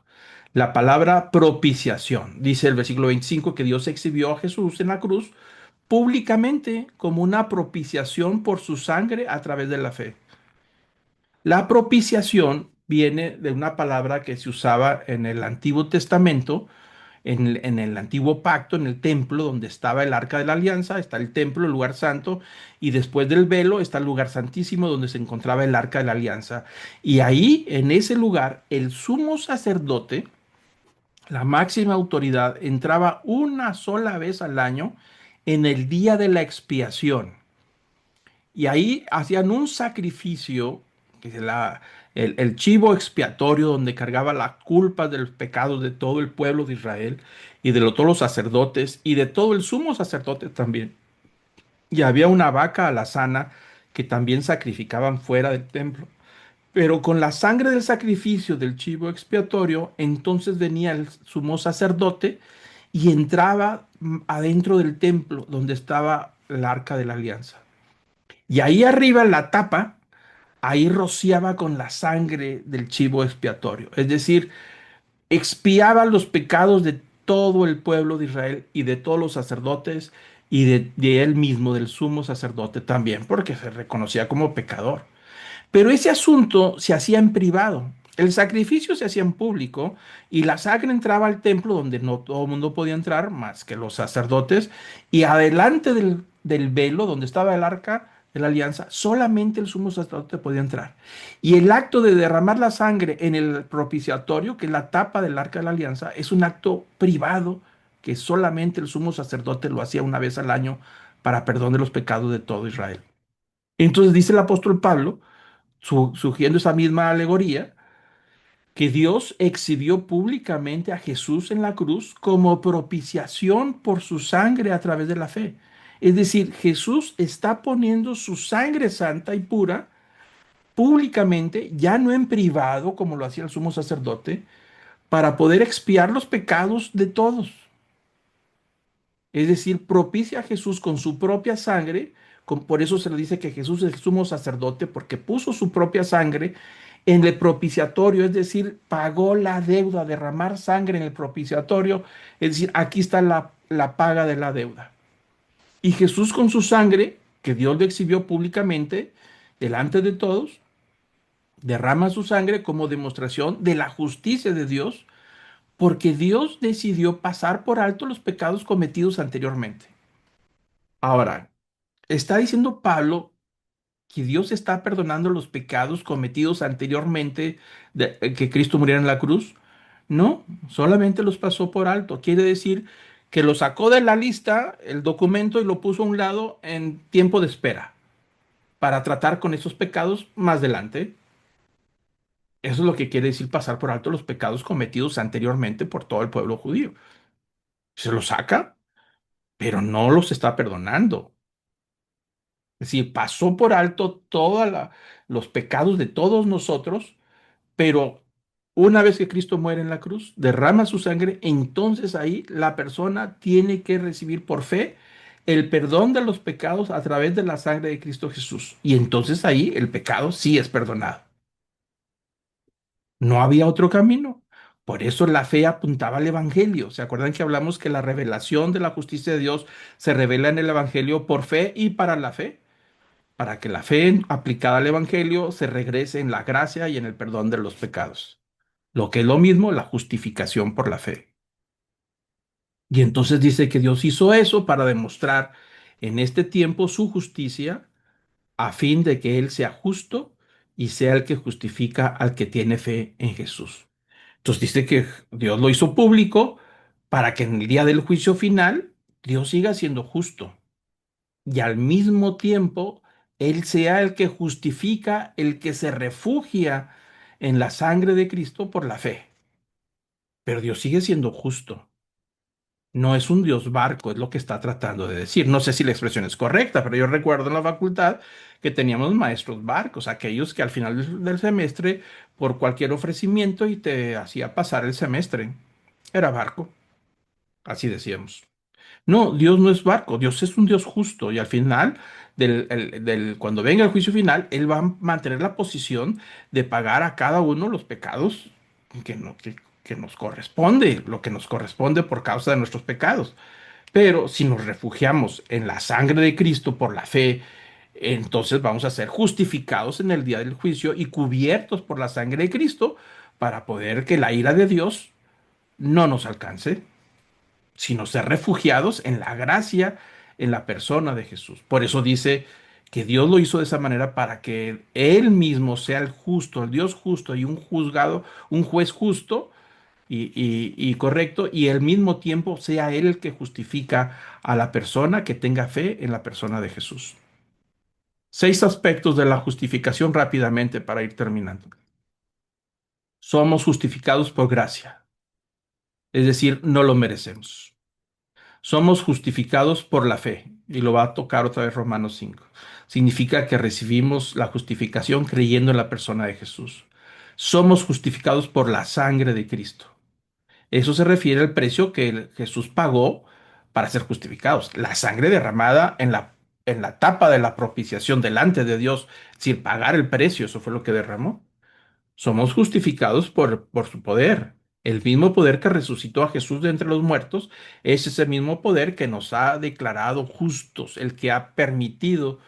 La palabra propiciación. Dice el versículo 25 que Dios exhibió a Jesús en la cruz públicamente como una propiciación por su sangre a través de la fe. La propiciación viene de una palabra que se usaba en el Antiguo Testamento, en el antiguo pacto, en el templo donde estaba el arca de la alianza, está el templo, el lugar santo, y después del velo está el lugar santísimo donde se encontraba el arca de la alianza. Y ahí, en ese lugar, el sumo sacerdote, la máxima autoridad, entraba una sola vez al año en el día de la expiación. Y ahí hacían un sacrificio, que es el chivo expiatorio, donde cargaba las culpas de los pecados de todo el pueblo de Israel y de todos los sacerdotes y de todo el sumo sacerdote también. Y había una vaca alazana que también sacrificaban fuera del templo. Pero con la sangre del sacrificio del chivo expiatorio, entonces venía el sumo sacerdote y entraba adentro del templo donde estaba el arca de la alianza. Y ahí arriba en la tapa, ahí rociaba con la sangre del chivo expiatorio. Es decir, expiaba los pecados de todo el pueblo de Israel y de todos los sacerdotes y de él mismo, del sumo sacerdote también, porque se reconocía como pecador. Pero ese asunto se hacía en privado. El sacrificio se hacía en público y la sangre entraba al templo donde no todo el mundo podía entrar, más que los sacerdotes, y adelante del velo donde estaba el arca de la alianza, solamente el sumo sacerdote podía entrar. Y el acto de derramar la sangre en el propiciatorio, que es la tapa del arca de la alianza, es un acto privado que solamente el sumo sacerdote lo hacía una vez al año para perdón de los pecados de todo Israel. Entonces dice el apóstol Pablo, sugiriendo esa misma alegoría, que Dios exhibió públicamente a Jesús en la cruz como propiciación por su sangre a través de la fe. Es decir, Jesús está poniendo su sangre santa y pura públicamente, ya no en privado como lo hacía el sumo sacerdote, para poder expiar los pecados de todos. Es decir, propicia a Jesús con su propia sangre. Por eso se le dice que Jesús es el sumo sacerdote, porque puso su propia sangre en el propiciatorio, es decir, pagó la deuda, derramar sangre en el propiciatorio. Es decir, aquí está la paga de la deuda. Y Jesús con su sangre, que Dios le exhibió públicamente, delante de todos, derrama su sangre como demostración de la justicia de Dios, porque Dios decidió pasar por alto los pecados cometidos anteriormente. Ahora, está diciendo Pablo que Dios está perdonando los pecados cometidos anteriormente de que Cristo muriera en la cruz. No, solamente los pasó por alto. Quiere decir que lo sacó de la lista, el documento, y lo puso a un lado en tiempo de espera para tratar con esos pecados más adelante. Eso es lo que quiere decir pasar por alto los pecados cometidos anteriormente por todo el pueblo judío. Se los saca, pero no los está perdonando. Es decir, pasó por alto todos los pecados de todos nosotros, pero una vez que Cristo muere en la cruz, derrama su sangre, entonces ahí la persona tiene que recibir por fe el perdón de los pecados a través de la sangre de Cristo Jesús. Y entonces ahí el pecado sí es perdonado. No había otro camino. Por eso la fe apuntaba al Evangelio. ¿Se acuerdan que hablamos que la revelación de la justicia de Dios se revela en el Evangelio por fe y para la fe? Para que la fe aplicada al Evangelio se regrese en la gracia y en el perdón de los pecados. Lo que es lo mismo, la justificación por la fe. Y entonces dice que Dios hizo eso para demostrar en este tiempo su justicia a fin de que Él sea justo y sea el que justifica al que tiene fe en Jesús. Entonces dice que Dios lo hizo público para que en el día del juicio final Dios siga siendo justo y al mismo tiempo Él sea el que justifica, el que se refugia en la sangre de Cristo por la fe. Pero Dios sigue siendo justo. No es un Dios barco, es lo que está tratando de decir. No sé si la expresión es correcta, pero yo recuerdo en la facultad que teníamos maestros barcos, aquellos que al final del semestre, por cualquier ofrecimiento, y te hacía pasar el semestre. Era barco, así decíamos. No, Dios no es barco, Dios es un Dios justo y al final, cuando venga el juicio final, Él va a mantener la posición de pagar a cada uno los pecados que, no- que nos corresponde, lo que nos corresponde por causa de nuestros pecados. Pero si nos refugiamos en la sangre de Cristo por la fe, entonces vamos a ser justificados en el día del juicio y cubiertos por la sangre de Cristo para poder que la ira de Dios no nos alcance, sino ser refugiados en la gracia, en la persona de Jesús. Por eso dice que Dios lo hizo de esa manera para que Él mismo sea el justo, el Dios justo y un juzgado, un juez justo y correcto, y al mismo tiempo sea Él el que justifica a la persona que tenga fe en la persona de Jesús. 6 aspectos de la justificación rápidamente para ir terminando. Somos justificados por gracia, es decir, no lo merecemos. Somos justificados por la fe, y lo va a tocar otra vez Romanos 5. Significa que recibimos la justificación creyendo en la persona de Jesús. Somos justificados por la sangre de Cristo. Eso se refiere al precio que Jesús pagó para ser justificados. La sangre derramada en la tapa de la propiciación delante de Dios, es decir, pagar el precio, eso fue lo que derramó. Somos justificados por su poder. El mismo poder que resucitó a Jesús de entre los muertos es ese mismo poder que nos ha declarado justos, el que ha permitido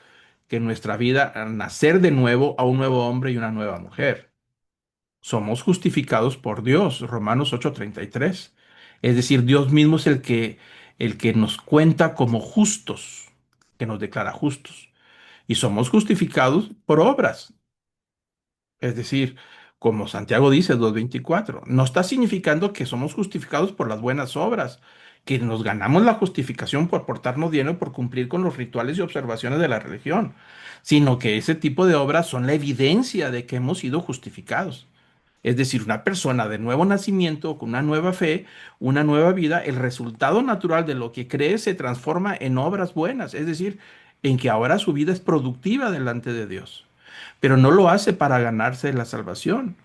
que en nuestra vida nacer de nuevo a un nuevo hombre y una nueva mujer. Somos justificados por Dios, Romanos 8:33. Es decir, Dios mismo es el que nos cuenta como justos, que nos declara justos. Y somos justificados por obras. Es decir, como Santiago dice, 2:24, no está significando que somos justificados por las buenas obras que nos ganamos la justificación por portarnos bien o por cumplir con los rituales y observaciones de la religión, sino que ese tipo de obras son la evidencia de que hemos sido justificados. Es decir, una persona de nuevo nacimiento, con una nueva fe, una nueva vida, el resultado natural de lo que cree se transforma en obras buenas, es decir, en que ahora su vida es productiva delante de Dios. Pero no lo hace para ganarse la salvación,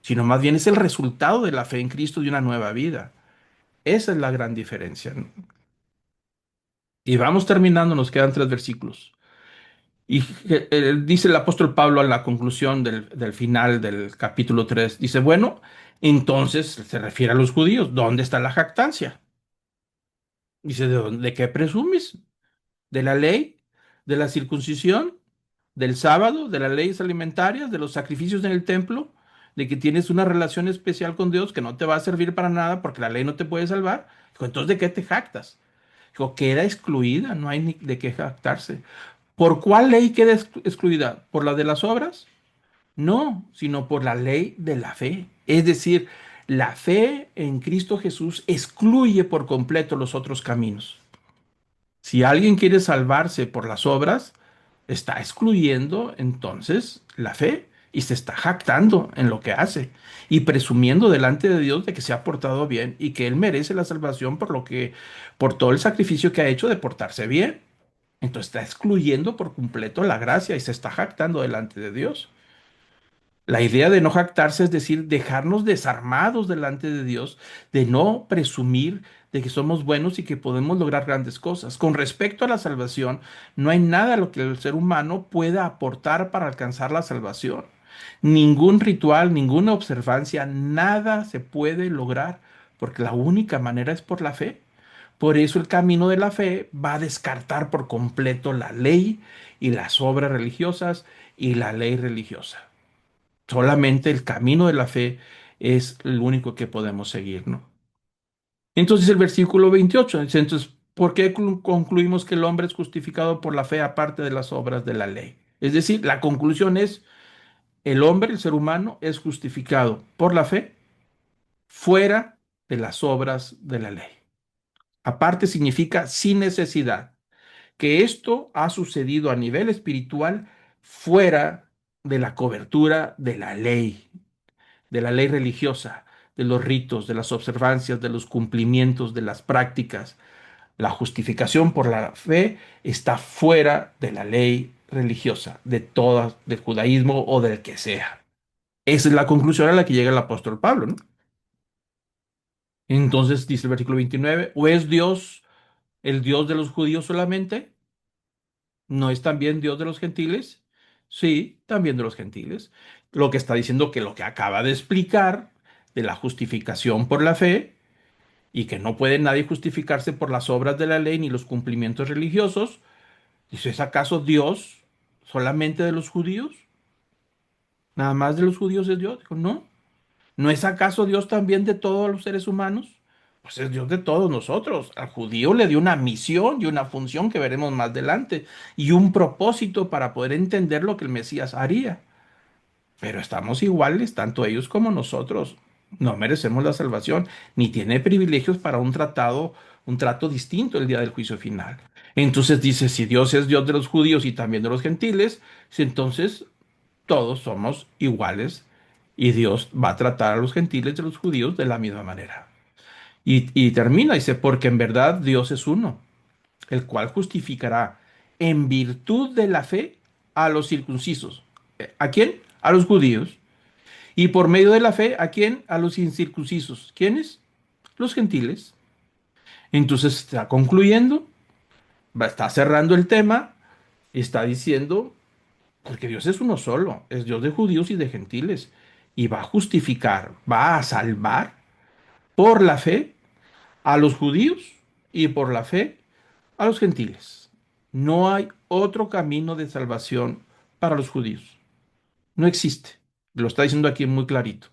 sino más bien es el resultado de la fe en Cristo de una nueva vida. Esa es la gran diferencia, ¿no? Y vamos terminando, nos quedan 3 versículos. Y dice el apóstol Pablo en la conclusión del final del capítulo 3 dice, bueno, entonces se refiere a los judíos, ¿dónde está la jactancia? Dice, ¿de qué presumes? ¿De la ley? ¿De la circuncisión? ¿Del sábado? ¿De las leyes alimentarias? ¿De los sacrificios en el templo? ¿De que tienes una relación especial con Dios que no te va a servir para nada porque la ley no te puede salvar? Dijo, entonces, ¿de qué te jactas? Dijo, queda excluida, no hay ni de qué jactarse. ¿Por cuál ley queda excluida? ¿Por la de las obras? No, sino por la ley de la fe. Es decir, la fe en Cristo Jesús excluye por completo los otros caminos. Si alguien quiere salvarse por las obras, está excluyendo entonces la fe y se está jactando en lo que hace y presumiendo delante de Dios de que se ha portado bien y que él merece la salvación por todo el sacrificio que ha hecho de portarse bien. Entonces está excluyendo por completo la gracia y se está jactando delante de Dios. La idea de no jactarse es decir, dejarnos desarmados delante de Dios, de no presumir de que somos buenos y que podemos lograr grandes cosas. Con respecto a la salvación, no hay nada a lo que el ser humano pueda aportar para alcanzar la salvación. Ningún ritual, ninguna observancia, nada se puede lograr, porque la única manera es por la fe. Por eso el camino de la fe va a descartar por completo la ley y las obras religiosas y la ley religiosa. Solamente el camino de la fe es el único que podemos seguir, ¿no? Entonces el versículo 28 dice, entonces, ¿por qué concluimos que el hombre es justificado por la fe aparte de las obras de la ley? Es decir, la conclusión es, el hombre, el ser humano, es justificado por la fe fuera de las obras de la ley. Aparte significa sin necesidad, que esto ha sucedido a nivel espiritual fuera de la cobertura de la ley religiosa, de los ritos, de las observancias, de los cumplimientos, de las prácticas. La justificación por la fe está fuera de la ley religiosa, de todas, del judaísmo o del que sea. Esa es la conclusión a la que llega el apóstol Pablo, ¿no? Entonces dice el versículo 29, ¿o es Dios el Dios de los judíos solamente? ¿No es también Dios de los gentiles? Sí, también de los gentiles. Lo que está diciendo que lo que acaba de explicar de la justificación por la fe y que no puede nadie justificarse por las obras de la ley ni los cumplimientos religiosos, dice, ¿es acaso Dios solamente de los judíos? ¿Nada más de los judíos es Dios? Dijo, no. ¿No es acaso Dios también de todos los seres humanos? Pues es Dios de todos nosotros. Al judío le dio una misión y una función que veremos más adelante y un propósito para poder entender lo que el Mesías haría. Pero estamos iguales, tanto ellos como nosotros. No merecemos la salvación, ni tiene privilegios para un trato distinto el día del juicio final. Entonces dice, si Dios es Dios de los judíos y también de los gentiles, entonces todos somos iguales y Dios va a tratar a los gentiles de los judíos de la misma manera. Y termina, dice, porque en verdad Dios es uno, el cual justificará en virtud de la fe a los circuncisos. ¿A quién? A los judíos. Y por medio de la fe, ¿a quién? A los incircuncisos. ¿Quiénes? Los gentiles. Entonces está concluyendo, está cerrando el tema, está diciendo, porque Dios es uno solo, es Dios de judíos y de gentiles, y va a justificar, va a salvar por la fe a los judíos y por la fe a los gentiles. No hay otro camino de salvación para los judíos. No existe. Lo está diciendo aquí muy clarito.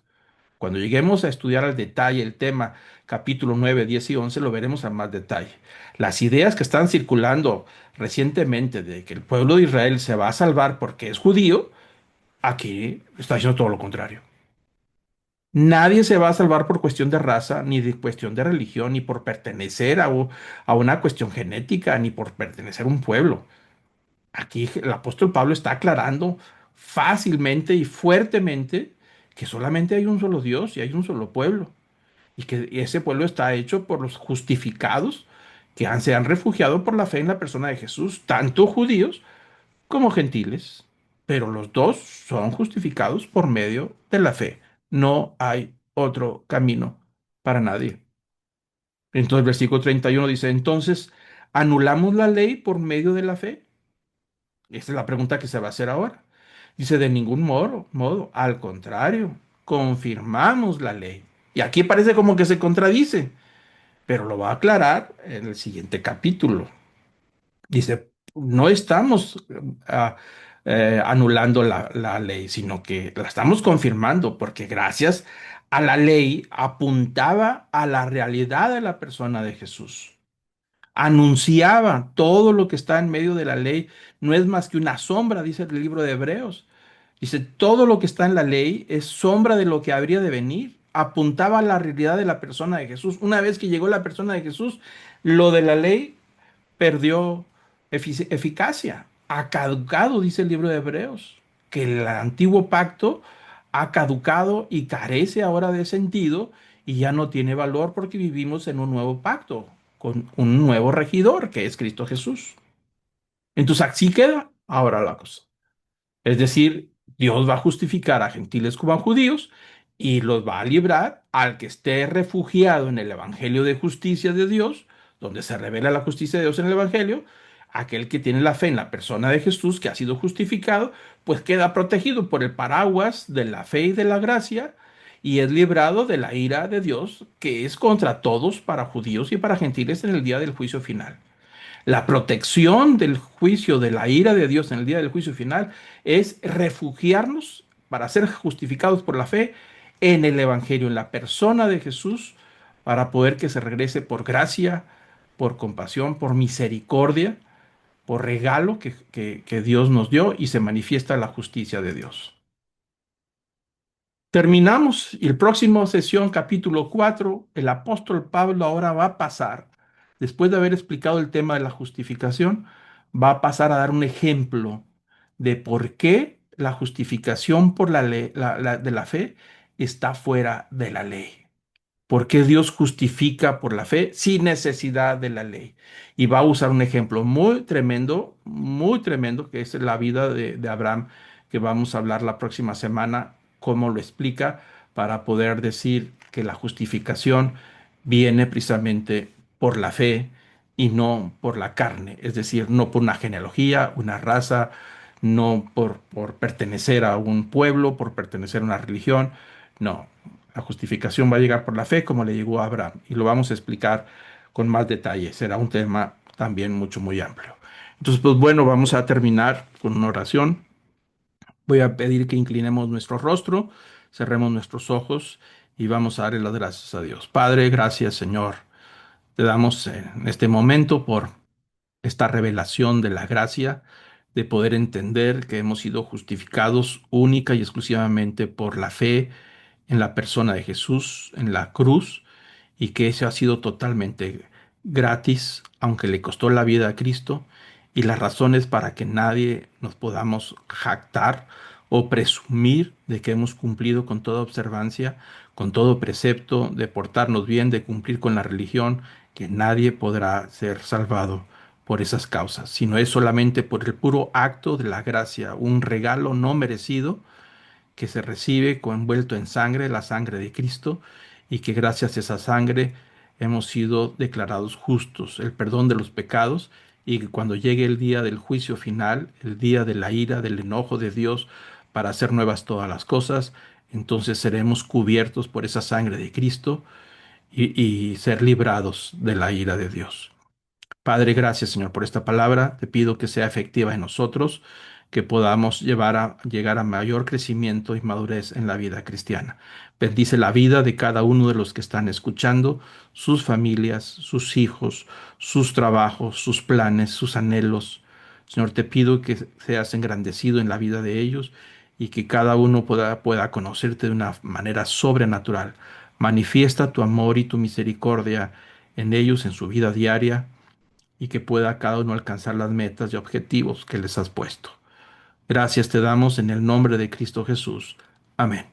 Cuando lleguemos a estudiar al detalle el tema, capítulo 9, 10 y 11, lo veremos a más detalle. Las ideas que están circulando recientemente de que el pueblo de Israel se va a salvar porque es judío, aquí está diciendo todo lo contrario. Nadie se va a salvar por cuestión de raza, ni de cuestión de religión, ni por pertenecer a una cuestión genética, ni por pertenecer a un pueblo. Aquí el apóstol Pablo está aclarando fácilmente y fuertemente que solamente hay un solo Dios y hay un solo pueblo, y que ese pueblo está hecho por los justificados se han refugiado por la fe en la persona de Jesús, tanto judíos como gentiles, pero los dos son justificados por medio de la fe. No hay otro camino para nadie. Entonces el versículo 31 dice, entonces, ¿anulamos la ley por medio de la fe? Esta es la pregunta que se va a hacer ahora. Dice, de ningún modo, al contrario, confirmamos la ley. Y aquí parece como que se contradice, pero lo va a aclarar en el siguiente capítulo. Dice, no estamos ah, anulando la ley, sino que la estamos confirmando, porque gracias a la ley apuntaba a la realidad de la persona de Jesús. Anunciaba todo lo que está en medio de la ley, no es más que una sombra, dice el libro de Hebreos. Dice, todo lo que está en la ley es sombra de lo que habría de venir. Apuntaba a la realidad de la persona de Jesús. Una vez que llegó la persona de Jesús, lo de la ley perdió eficacia. Ha caducado, dice el libro de Hebreos, que el antiguo pacto ha caducado y carece ahora de sentido y ya no tiene valor porque vivimos en un nuevo pacto, con un nuevo regidor que es Cristo Jesús. Entonces así queda ahora la cosa. Es decir, Dios va a justificar a gentiles como a judíos y los va a librar al que esté refugiado en el Evangelio de justicia de Dios, donde se revela la justicia de Dios en el Evangelio. Aquel que tiene la fe en la persona de Jesús, que ha sido justificado, pues queda protegido por el paraguas de la fe y de la gracia y es librado de la ira de Dios, que es contra todos, para judíos y para gentiles en el día del juicio final. La protección del juicio, de la ira de Dios en el día del juicio final, es refugiarnos para ser justificados por la fe en el Evangelio, en la persona de Jesús, para poder que se regrese por gracia, por compasión, por misericordia, por regalo que Dios nos dio y se manifiesta la justicia de Dios. Terminamos y el próximo sesión, capítulo 4, el apóstol Pablo ahora va a pasar, después de haber explicado el tema de la justificación, va a pasar a dar un ejemplo de por qué la justificación por la ley, de la fe está fuera de la ley. ¿Por qué Dios justifica por la fe sin necesidad de la ley? Y va a usar un ejemplo muy tremendo, que es la vida de Abraham, que vamos a hablar la próxima semana, cómo lo explica, para poder decir que la justificación viene precisamente por la fe y no por la carne, es decir, no por una genealogía, una raza, no por pertenecer a un pueblo, por pertenecer a una religión, no. La justificación va a llegar por la fe como le llegó a Abraham y lo vamos a explicar con más detalle. Será un tema también muy amplio. Entonces, pues bueno, vamos a terminar con una oración. Voy a pedir que inclinemos nuestro rostro, cerremos nuestros ojos y vamos a darle las gracias a Dios. Padre, gracias Señor. Te damos en este momento por esta revelación de la gracia, de poder entender que hemos sido justificados única y exclusivamente por la fe en la persona de Jesús, en la cruz, y que eso ha sido totalmente gratis, aunque le costó la vida a Cristo, y las razones para que nadie nos podamos jactar o presumir de que hemos cumplido con toda observancia, con todo precepto, de portarnos bien, de cumplir con la religión, que nadie podrá ser salvado por esas causas, sino es solamente por el puro acto de la gracia, un regalo no merecido que se recibe envuelto en sangre, la sangre de Cristo, y que gracias a esa sangre hemos sido declarados justos, el perdón de los pecados, y que cuando llegue el día del juicio final, el día de la ira, del enojo de Dios para hacer nuevas todas las cosas, entonces seremos cubiertos por esa sangre de Cristo y ser librados de la ira de Dios. Padre, gracias Señor por esta palabra. Te pido que sea efectiva en nosotros, que podamos llegar a mayor crecimiento y madurez en la vida cristiana. Bendice la vida de cada uno de los que están escuchando, sus familias, sus hijos, sus trabajos, sus planes, sus anhelos. Señor, te pido que seas engrandecido en la vida de ellos y que cada uno pueda conocerte de una manera sobrenatural. Manifiesta tu amor y tu misericordia en ellos, en su vida diaria, y que pueda cada uno alcanzar las metas y objetivos que les has puesto. Gracias te damos en el nombre de Cristo Jesús. Amén.